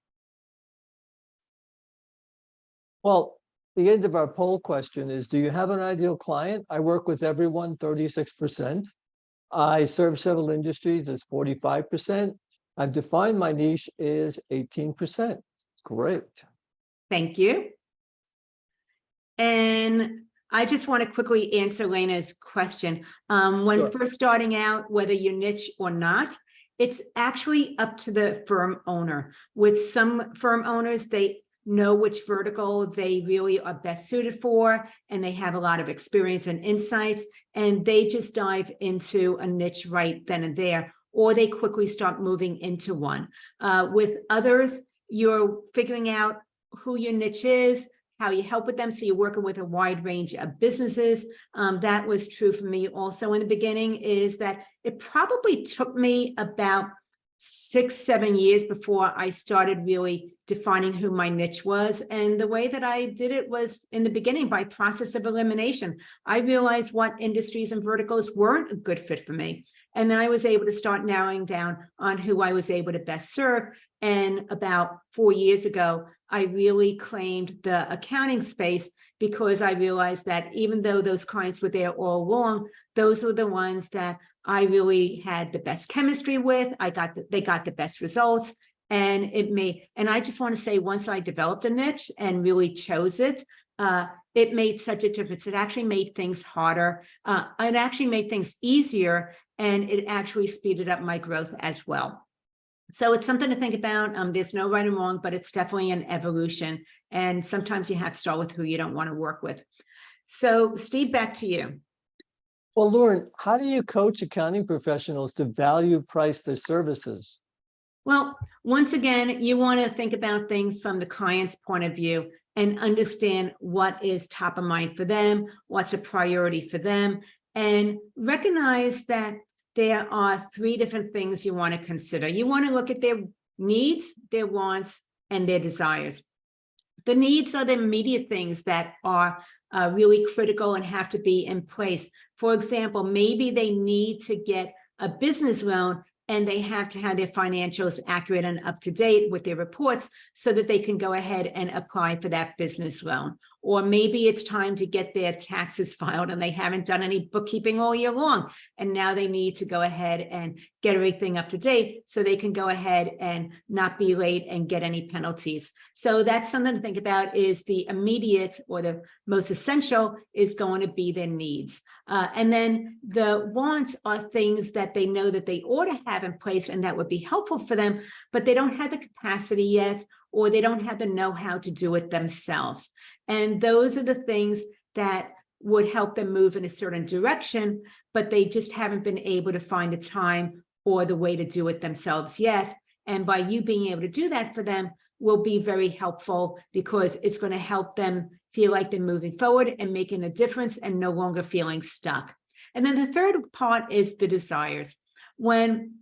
Well, the end of our poll question is, do you have an ideal client? I work with everyone, 36%. I serve several industries, is 45%. I've defined my niche is 18%. Great.
Thank you. And I just want to quickly answer Lena's question. When
Sure.
first starting out, whether you're niche or not, it's actually up to the firm owner. With some firm owners, they know which vertical they really are best suited for, and they have a lot of experience and insights, and they just dive into a niche right then and there, or they quickly start moving into one. With others, you're figuring out who your niche is, how you help with them. So you're working with a wide range of businesses. That was true for me also in the beginning, is that it probably took me about 6-7 years before I started really defining who my niche was. And the way that I did it was in the beginning by process of elimination. I realized what industries and verticals weren't a good fit for me. And then I was able to start narrowing down on who I was able to best serve. And about 4 years ago, I really claimed the accounting space because I realized that even though those clients were there all along, those were the ones that I really had the best chemistry with. They got the best results, and I just want to say, once I developed a niche and really chose it, it made such a difference. It actually made things harder. It actually made things easier, and it actually speeded up my growth as well. So it's something to think about. There's no right and wrong, but it's definitely an evolution. And sometimes you have to start with who you don't want to work with. So Steve, back to you.
Well, Loren, how do you coach accounting professionals to value price their services?
Well, once again, you want to think about things from the client's point of view and understand what is top of mind for them, what's a priority for them, and recognize that there are 3 different things you want to consider. You want to look at their needs, their wants, and their desires. The needs are the immediate things that are really critical and have to be in place. For example, maybe they need to get a business loan and they have to have their financials accurate and up to date with their reports so that they can go ahead and apply for that business loan. Or maybe it's time to get their taxes filed and they haven't done any bookkeeping all year long. And now they need to go ahead and get everything up to date so they can go ahead and not be late and get any penalties. So that's something to think about. Is the immediate or the most essential is going to be their needs. And then the wants are things that they know that they ought to have in place and that would be helpful for them, but they don't have the capacity yet, or they don't have the know-how to do it themselves. And those are the things that would help them move in a certain direction, but they just haven't been able to find the time or the way to do it themselves yet. And by you being able to do that for them will be very helpful, because it's going to help them feel like they're moving forward and making a difference and no longer feeling stuck. And then the third part is the desires. When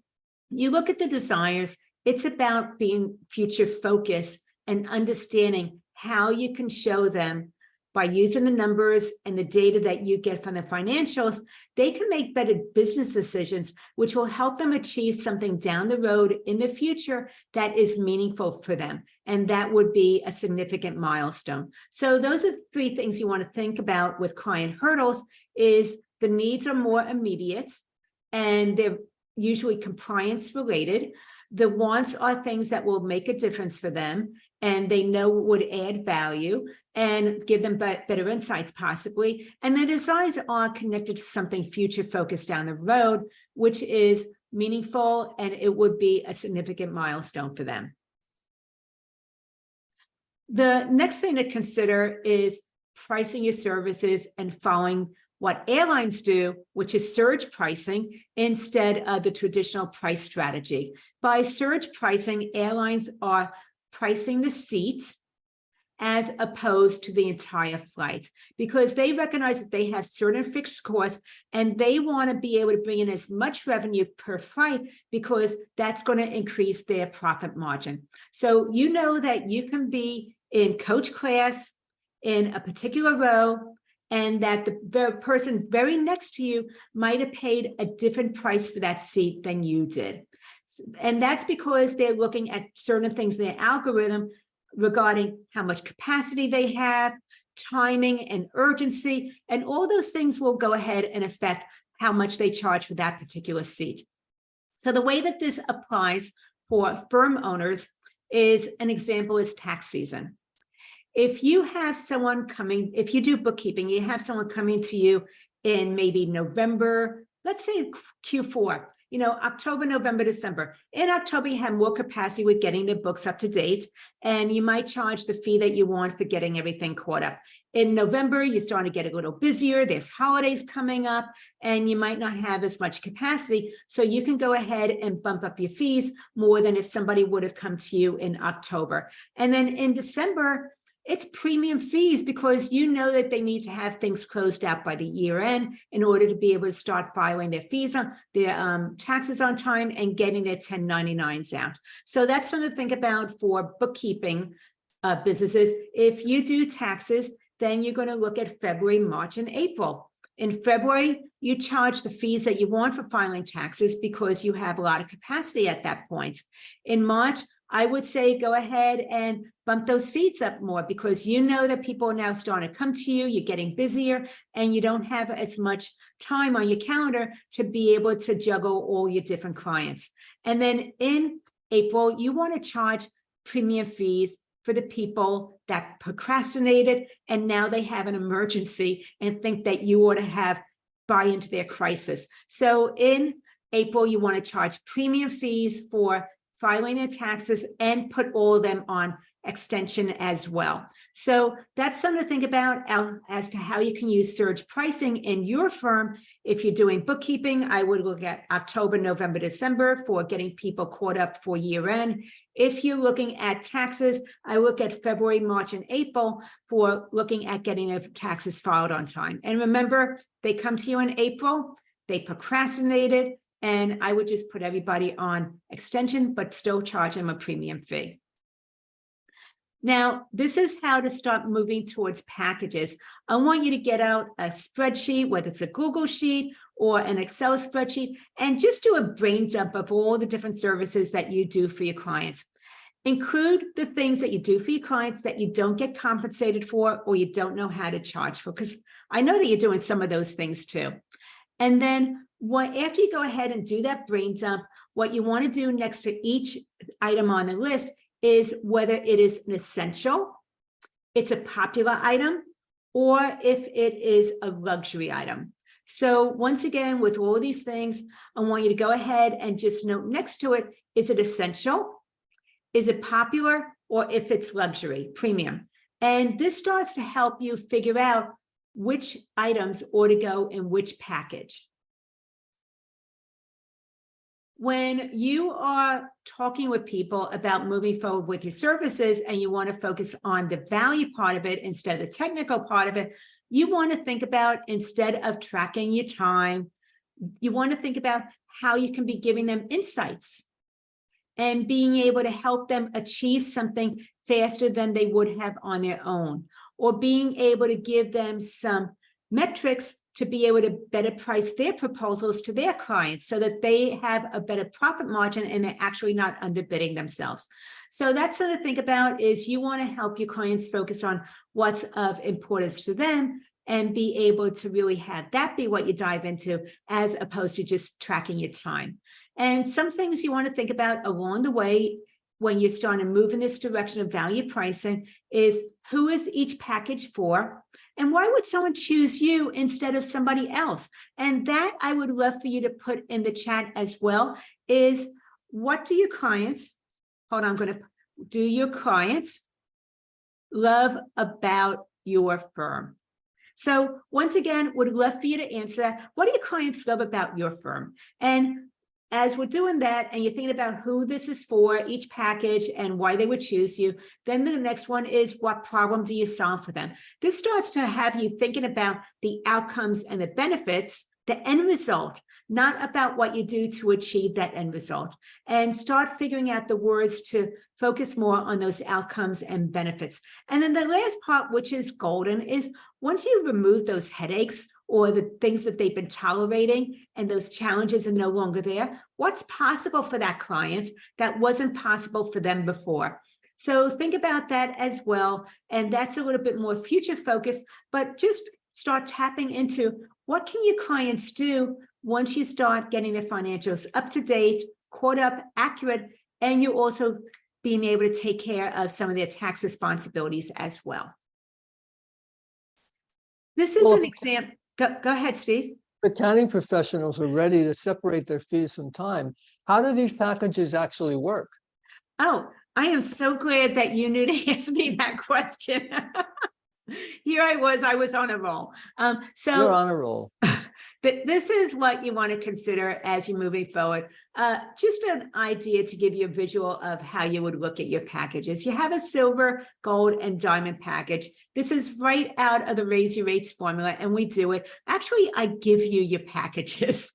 you look at the desires, it's about being future focused and understanding how you can show them by using the numbers and the data that you get from the financials. They can make better business decisions, which will help them achieve something down the road in the future that is meaningful for them. And that would be a significant milestone. So those are 3 things you want to think about with client hurdles. Is the needs are more immediate and they're usually compliance related. The wants are things that will make a difference for them and they know would add value and give them better insights possibly. And the desires are connected to something future focused down the road, which is meaningful, and it would be a significant milestone for them. The next thing to consider is pricing your services and following what airlines do, which is surge pricing instead of the traditional price strategy. By surge pricing, airlines are pricing the seat as opposed to the entire flight, because they recognize that they have certain fixed costs and they want to be able to bring in as much revenue per flight, because that's going to increase their profit margin. So you know that you can be in coach class in a particular row, and that the person very next to you might have paid a different price for that seat than you did. And that's because they're looking at certain things in their algorithm regarding how much capacity they have, timing and urgency, and all those things will go ahead and affect how much they charge for that particular seat. So the way that this applies for firm owners is, an example is tax season. If you have someone coming, if you do bookkeeping, you have someone coming to you in maybe November, let's say Q4, October, November, December. In October, you have more capacity with getting the books up to date, and you might charge the fee that you want for getting everything caught up. In November, you're starting to get a little busier. There's holidays coming up, and you might not have as much capacity. So you can go ahead and bump up your fees more than if somebody would have come to you in October. And then in December, it's premium fees because you know that they need to have things closed out by the year end in order to be able to start filing their fees on their taxes on time and getting their 1099s out. So that's something to think about for bookkeeping businesses. If you do taxes, then you're going to look at February, March, and April. In February, you charge the fees that you want for filing taxes because you have a lot of capacity at that point. In March, I would say go ahead and bump those fees up more because you know that people are now starting to come to you, you're getting busier, and you don't have as much time on your calendar to be able to juggle all your different clients. And then in April, you want to charge premium fees for the people that procrastinated and now they have an emergency and think that you ought to buy into their crisis. So in April, you want to charge premium fees for filing their taxes and put all of them on extension as well. So that's something to think about as to how you can use surge pricing in your firm. If you're doing bookkeeping, I would look at October, November, December for getting people caught up for year end. If you're looking at taxes, I look at February, March, and April for looking at getting their taxes filed on time. And remember, they come to you in April, they procrastinated, and I would just put everybody on extension, but still charge them a premium fee. Now, this is how to start moving towards packages. I want you to get out a spreadsheet, whether it's a Google sheet or an Excel spreadsheet, and just do a brain dump of all the different services that you do for your clients. Include the things that you do for your clients that you don't get compensated for or you don't know how to charge for, because I know that you're doing some of those things too. And then after you go ahead and do that brain dump, what you want to do next to each item on the list is whether it is an essential, it's a popular item, or if it is a luxury item. So once again, with all of these things, I want you to go ahead and just note next to it, is it essential? Is it popular? Or if it's luxury, premium? And this starts to help you figure out which items ought to go in which package. When you are talking with people about moving forward with your services and you want to focus on the value part of it instead of the technical part of it, you want to think about, instead of tracking your time, you want to think about how you can be giving them insights and being able to help them achieve something faster than they would have on their own, or being able to give them some metrics to be able to better price their proposals to their clients so that they have a better profit margin and they're actually not underbidding themselves. So that's something to think about, is you want to help your clients focus on what's of importance to them and be able to really have that be what you dive into, as opposed to just tracking your time. And some things you want to think about along the way when you're starting to move in this direction of value pricing is, who is each package for? And why would someone choose you instead of somebody else? And that I would love for you to put in the chat as well, is what do your clients, hold on, I'm going to do your clients love about your firm? So once again, would love for you to answer that. What do your clients love about your firm? And as we're doing that, and you're thinking about who this is for, each package, and why they would choose you, then the next one is, what problem do you solve for them? This starts to have you thinking about the outcomes and the benefits, the end result, not about what you do to achieve that end result, and start figuring out the words to focus more on those outcomes and benefits. And then the last part, which is golden, is once you remove those headaches or the things that they've been tolerating and those challenges are no longer there, what's possible for that client that wasn't possible for them before? So think about that as well. And that's a little bit more future focused, but just start tapping into what can your clients do once you start getting their financials up to date, caught up, accurate, and you're also being able to take care of some of their tax responsibilities as well. This is an example. Go ahead, Steve.
Accounting professionals are ready to separate their fees from time. How do these packages actually work?
Oh, I am so glad that you knew to ask me that question. Here I was on a roll.
You're on a roll.
But this is what you want to consider as you're moving forward. just an idea to give you a visual of how you would look at your packages. You have a silver, gold, and diamond package. This is right out of the Raise Your Rates formula, and we do it. Actually, I give you your packages.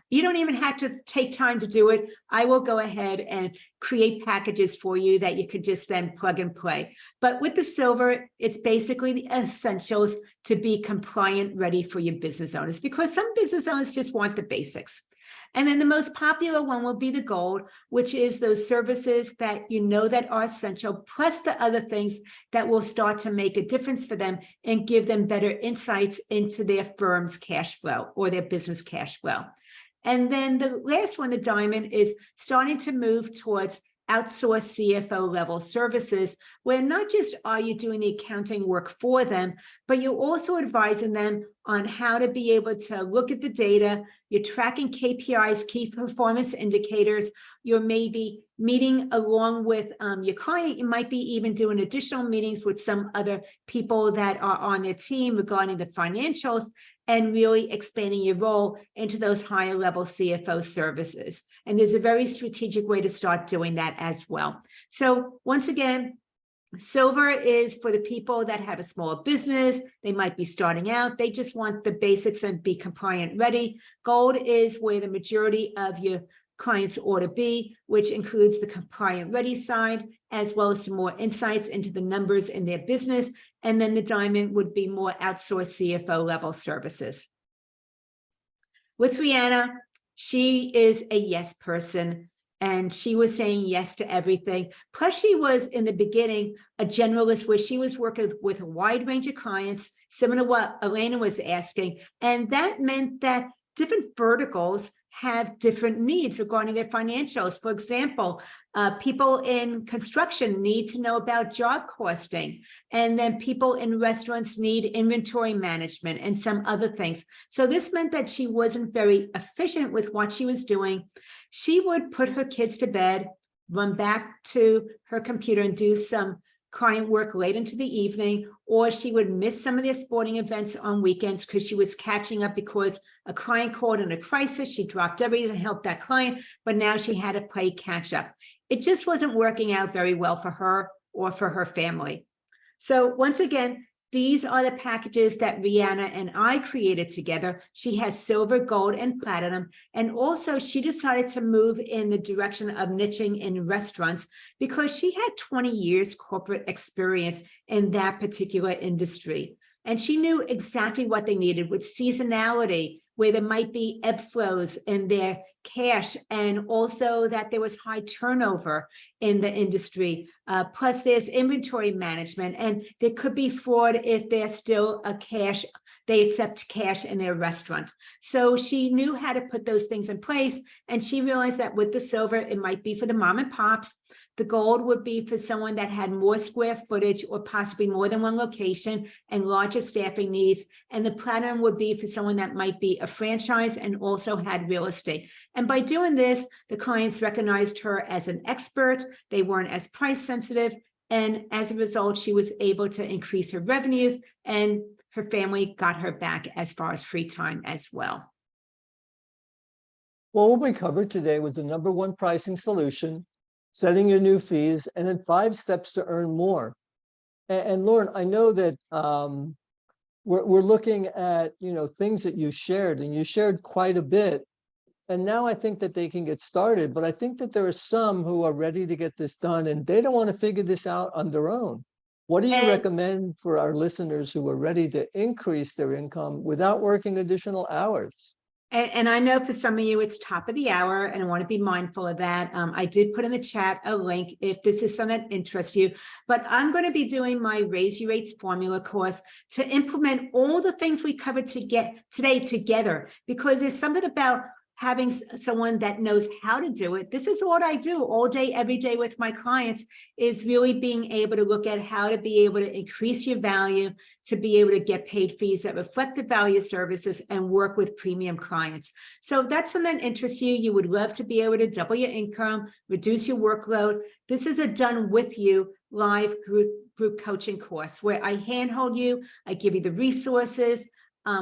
You don't even have to take time to do it. I will go ahead and create packages for you that you could just then plug and play. But with the silver, it's basically the essentials to be compliant ready for your business owners, because some business owners just want the basics. And then the most popular one will be the gold, which is those services that you know that are essential, plus the other things that will start to make a difference for them and give them better insights into their firm's cash flow or their business cash flow. And then the last one, the diamond, is starting to move towards outsourced CFO level services, where not just are you doing the accounting work for them, but you're also advising them on how to be able to look at the data. You're tracking KPIs, key performance indicators. You're maybe meeting along with your client. You might be even doing additional meetings with some other people that are on their team regarding the financials, and really expanding your role into those higher level CFO services. And there's a very strategic way to start doing that as well. So once again, silver is for the people that have a small business. They might be starting out. They just want the basics and be compliant ready. Gold is where the majority of your clients ought to be, which includes the compliant ready side, as well as some more insights into the numbers in their business. And then the diamond would be more outsourced CFO level services. With Rihanna, she is a yes person, and she was saying yes to everything. Plus, she was in the beginning a generalist, where she was working with a wide range of clients, similar to what Elena was asking. And that meant that different verticals have different needs regarding their financials. For example, people in construction need to know about job costing, and then people in restaurants need inventory management and some other things. So this meant that she wasn't very efficient with what she was doing. She would put her kids to bed, run back to her computer and do some client work late into the evening, or she would miss some of their sporting events on weekends because she was catching up because a client called in a crisis. She dropped everything to help that client, but now she had to play catch up. It just wasn't working out very well for her or for her family. So once again, these are the packages that Rihanna and I created together. She has silver, gold, and platinum. And also she decided to move in the direction of niching in restaurants because she had 20 years corporate experience in that particular industry. And she knew exactly what they needed with seasonality, where there might be ebb flows in their cash, and also that there was high turnover in the industry. Plus there's inventory management, and there could be fraud if there's still they accept cash in their restaurant. So she knew how to put those things in place. And she realized that with the silver, it might be for the mom and pops. The gold would be for someone that had more square footage or possibly more than one location and larger staffing needs. And the platinum would be for someone that might be a franchise and also had real estate. And by doing this, the clients recognized her as an expert. They weren't as price sensitive. And as a result, she was able to increase her revenues, and her family got her back as far as free time as well.
Well, what we covered today was the #1 pricing solution, setting your new fees, and then 5 steps to earn more. And Loren, I know that we're looking at things that you shared, and you shared quite a bit. And now I think that they can get started, but I think that there are some who are ready to get this done, and they don't want to figure this out on their own. What do you recommend for our listeners who are ready to increase their income without working additional hours?
And I know for some of you, it's top of the hour, and I want to be mindful of that. I did put in the chat a link if this is something that interests you, but I'm going to be doing my Raise Your Rates formula course to implement all the things we covered today together, because there's something about having someone that knows how to do it. This is what I do all day, every day with my clients, is really being able to look at how to be able to increase your value, to be able to get paid fees that reflect the value of services and work with premium clients. So if that's something that interests you, you would love to be able to double your income, reduce your workload. This is a done with you live group coaching course where I handhold you, I give you the resources,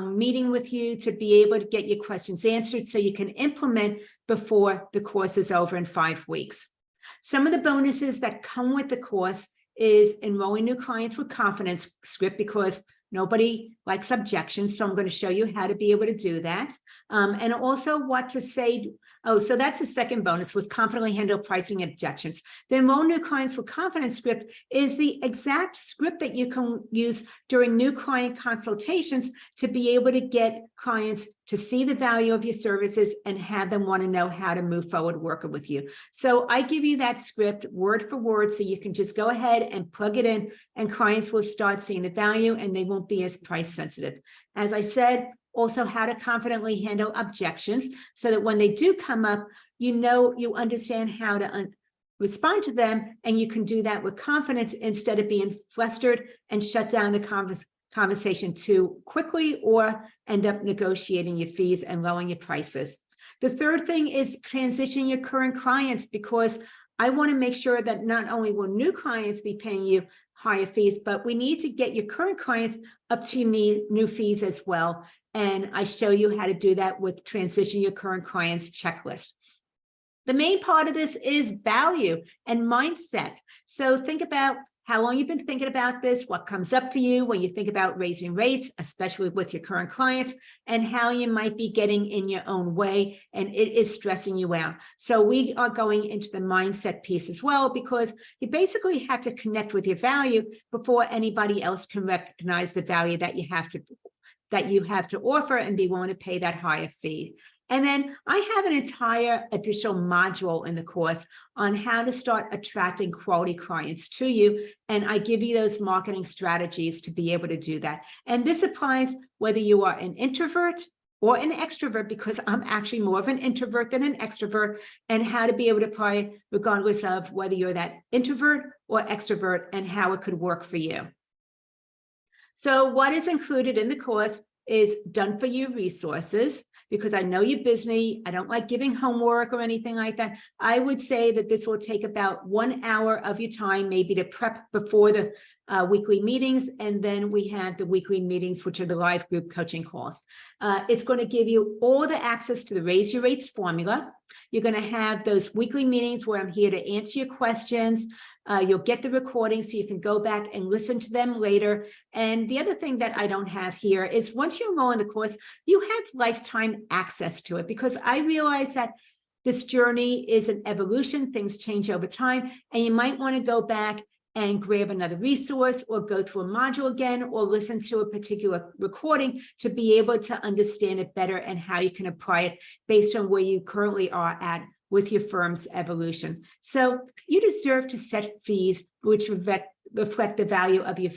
meeting with you to be able to get your questions answered so you can implement before the course is over in 5 weeks. Some of the bonuses that come with the course is enrolling new clients with confidence script, because nobody likes objections. So I'm going to show you how to be able to do that. And also what to say. Oh, so that's the second bonus, was confidently handle pricing objections. The enroll new clients with confidence script is the exact script that you can use during new client consultations to be able to get clients to see the value of your services and have them want to know how to move forward working with you. So I give you that script word for word, so you can just go ahead and plug it in, and clients will start seeing the value and they won't be as price sensitive. As I said, also how to confidently handle objections so that when they do come up, you understand how to respond to them, and you can do that with confidence instead of being flustered and shut down the conversation too quickly, or end up negotiating your fees and lowering your prices. The third thing is transition your current clients, because I want to make sure that not only will new clients be paying you higher fees, but we need to get your current clients up to new fees as well. And I show you how to do that with transition your current clients checklist. The main part of this is value and mindset. So think about how long you've been thinking about this, what comes up for you when you think about raising rates, especially with your current clients, and how you might be getting in your own way and it is stressing you out. So we are going into the mindset piece as well, because you basically have to connect with your value before anybody else can recognize the value that you have to offer and be willing to pay that higher fee. And then I have an entire additional module in the course on how to start attracting quality clients to you. And I give you those marketing strategies to be able to do that. And this applies whether you are an introvert or an extrovert, because I'm actually more of an introvert than an extrovert, and how to be able to apply regardless of whether you're that introvert or extrovert and how it could work for you. So what is included in the course is done for you resources, because I know you're busy. I don't like giving homework or anything like that. I would say that this will take about 1 hour of your time, maybe to prep before the weekly meetings. And then we have the weekly meetings, which are the live group coaching calls. It's going to give you all the access to the Raise Your Rates formula. You're going to have those weekly meetings where I'm here to answer your questions. You'll get the recording so you can go back and listen to them later. And the other thing that I don't have here is once you enroll in the course, you have lifetime access to it, because I realize that this journey is an evolution. Things change over time, and you might want to go back and grab another resource or go through a module again or listen to a particular recording to be able to understand it better and how you can apply it based on where you currently are at with your firm's evolution. So you deserve to set fees which reflect the value of your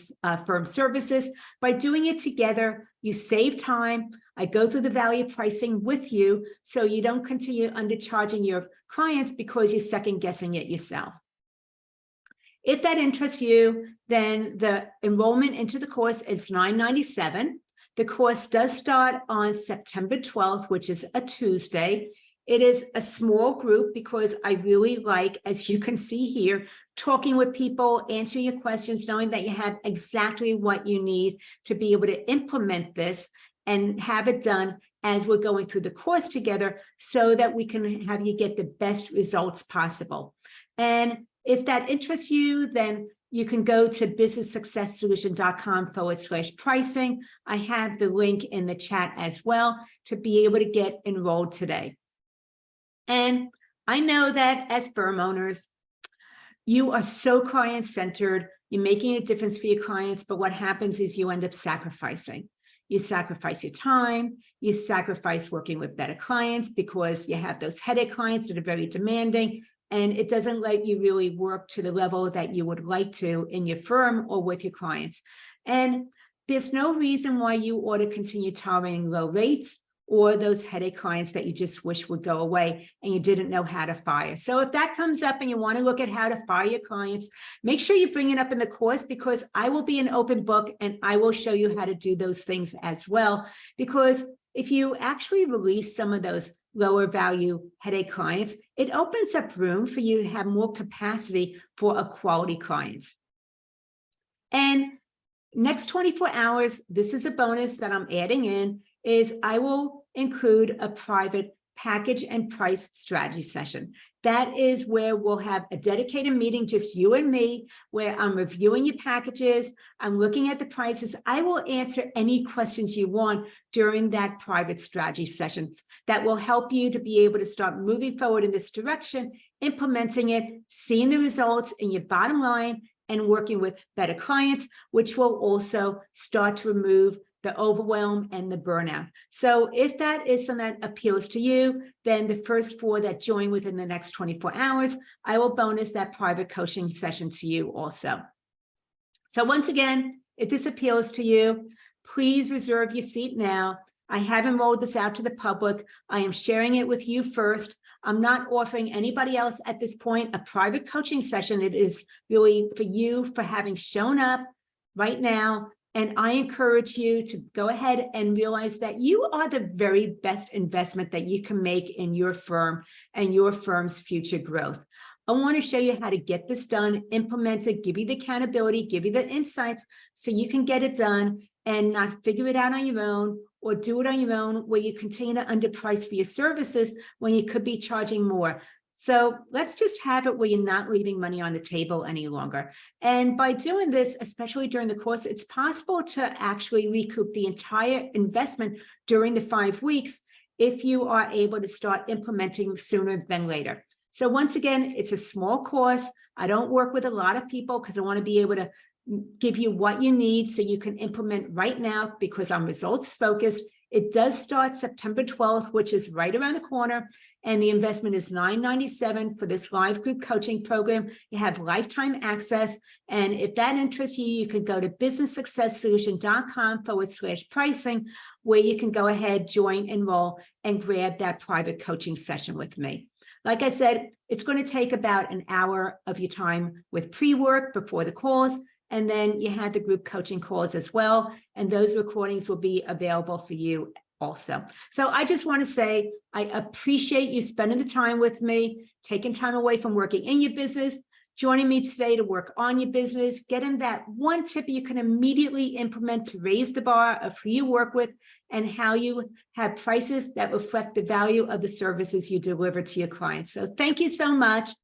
firm's services. By doing it together, you save time. I go through the value pricing with you so you don't continue undercharging your clients because you're second guessing it yourself. If that interests you, then the enrollment into the course is $9.97. The course does start on September 12th, which is a Tuesday. It is a small group because I really like, as you can see here, talking with people, answering your questions, knowing that you have exactly what you need to be able to implement this and have it done as we're going through the course together so that we can have you get the best results possible. And if that interests you, then you can go to businesssuccesssolution.com/pricing. I have the link in the chat as well to be able to get enrolled today. And I know that as firm owners, you are so client-centered, you're making a difference for your clients, but what happens is you end up sacrificing. You sacrifice your time, you sacrifice working with better clients because you have those headache clients that are very demanding, and it doesn't let you really work to the level that you would like to in your firm or with your clients. And there's no reason why you ought to continue tolerating low rates or those headache clients that you just wish would go away and you didn't know how to fire. So if that comes up and you want to look at how to fire your clients, make sure you bring it up in the course, because I will be an open book and I will show you how to do those things as well. Because if you actually release some of those lower value headache clients, it opens up room for you to have more capacity for a quality clients. And Next 24 hours, this is a bonus that I'm adding in, is I will include a private package and price strategy session. That is where we'll have a dedicated meeting, just you and me, where I'm reviewing your packages, I'm looking at the prices. I will answer any questions you want during that private strategy sessions that will help you to be able to start moving forward in this direction, implementing it, seeing the results in your bottom line, and working with better clients, which will also start to remove the overwhelm and the burnout. So if that is something that appeals to you, then the first 4 that join within the next 24 hours, I will bonus that private coaching session to you also. So once again, if this appeals to you, please reserve your seat now. I haven't rolled this out to the public. I am sharing it with you first. I'm not offering anybody else at this point a private coaching session. It is really for you for having shown up right now. And I encourage you to go ahead and realize that you are the very best investment that you can make in your firm and your firm's future growth. I want to show you how to get this done, implement it, give you the accountability, give you the insights so you can get it done and not figure it out on your own or do it on your own where you continue to underprice for your services when you could be charging more. So let's just have it where you're not leaving money on the table any longer. And by doing this, especially during the course, it's possible to actually recoup the entire investment during the 5 weeks if you are able to start implementing sooner than later. So once again, it's a small course. I don't work with a lot of people because I want to be able to give you what you need so you can implement right now because I'm results focused. It does start September 12th, which is right around the corner. And the investment is $997 for this live group coaching program. You have lifetime access. And if that interests you, you can go to businesssuccesssolution.com/pricing, where you can go ahead, join, enroll, and grab that private coaching session with me. Like I said, it's going to take about an hour of your time with pre-work before the calls. And then you had the group coaching calls as well. And those recordings will be available for you also. So I just want to say, I appreciate you spending the time with me, taking time away from working in your business, joining me today to work on your business, getting that one tip you can immediately implement to raise the bar of who you work with and how you have prices that reflect the value of the services you deliver to your clients. So thank you so much.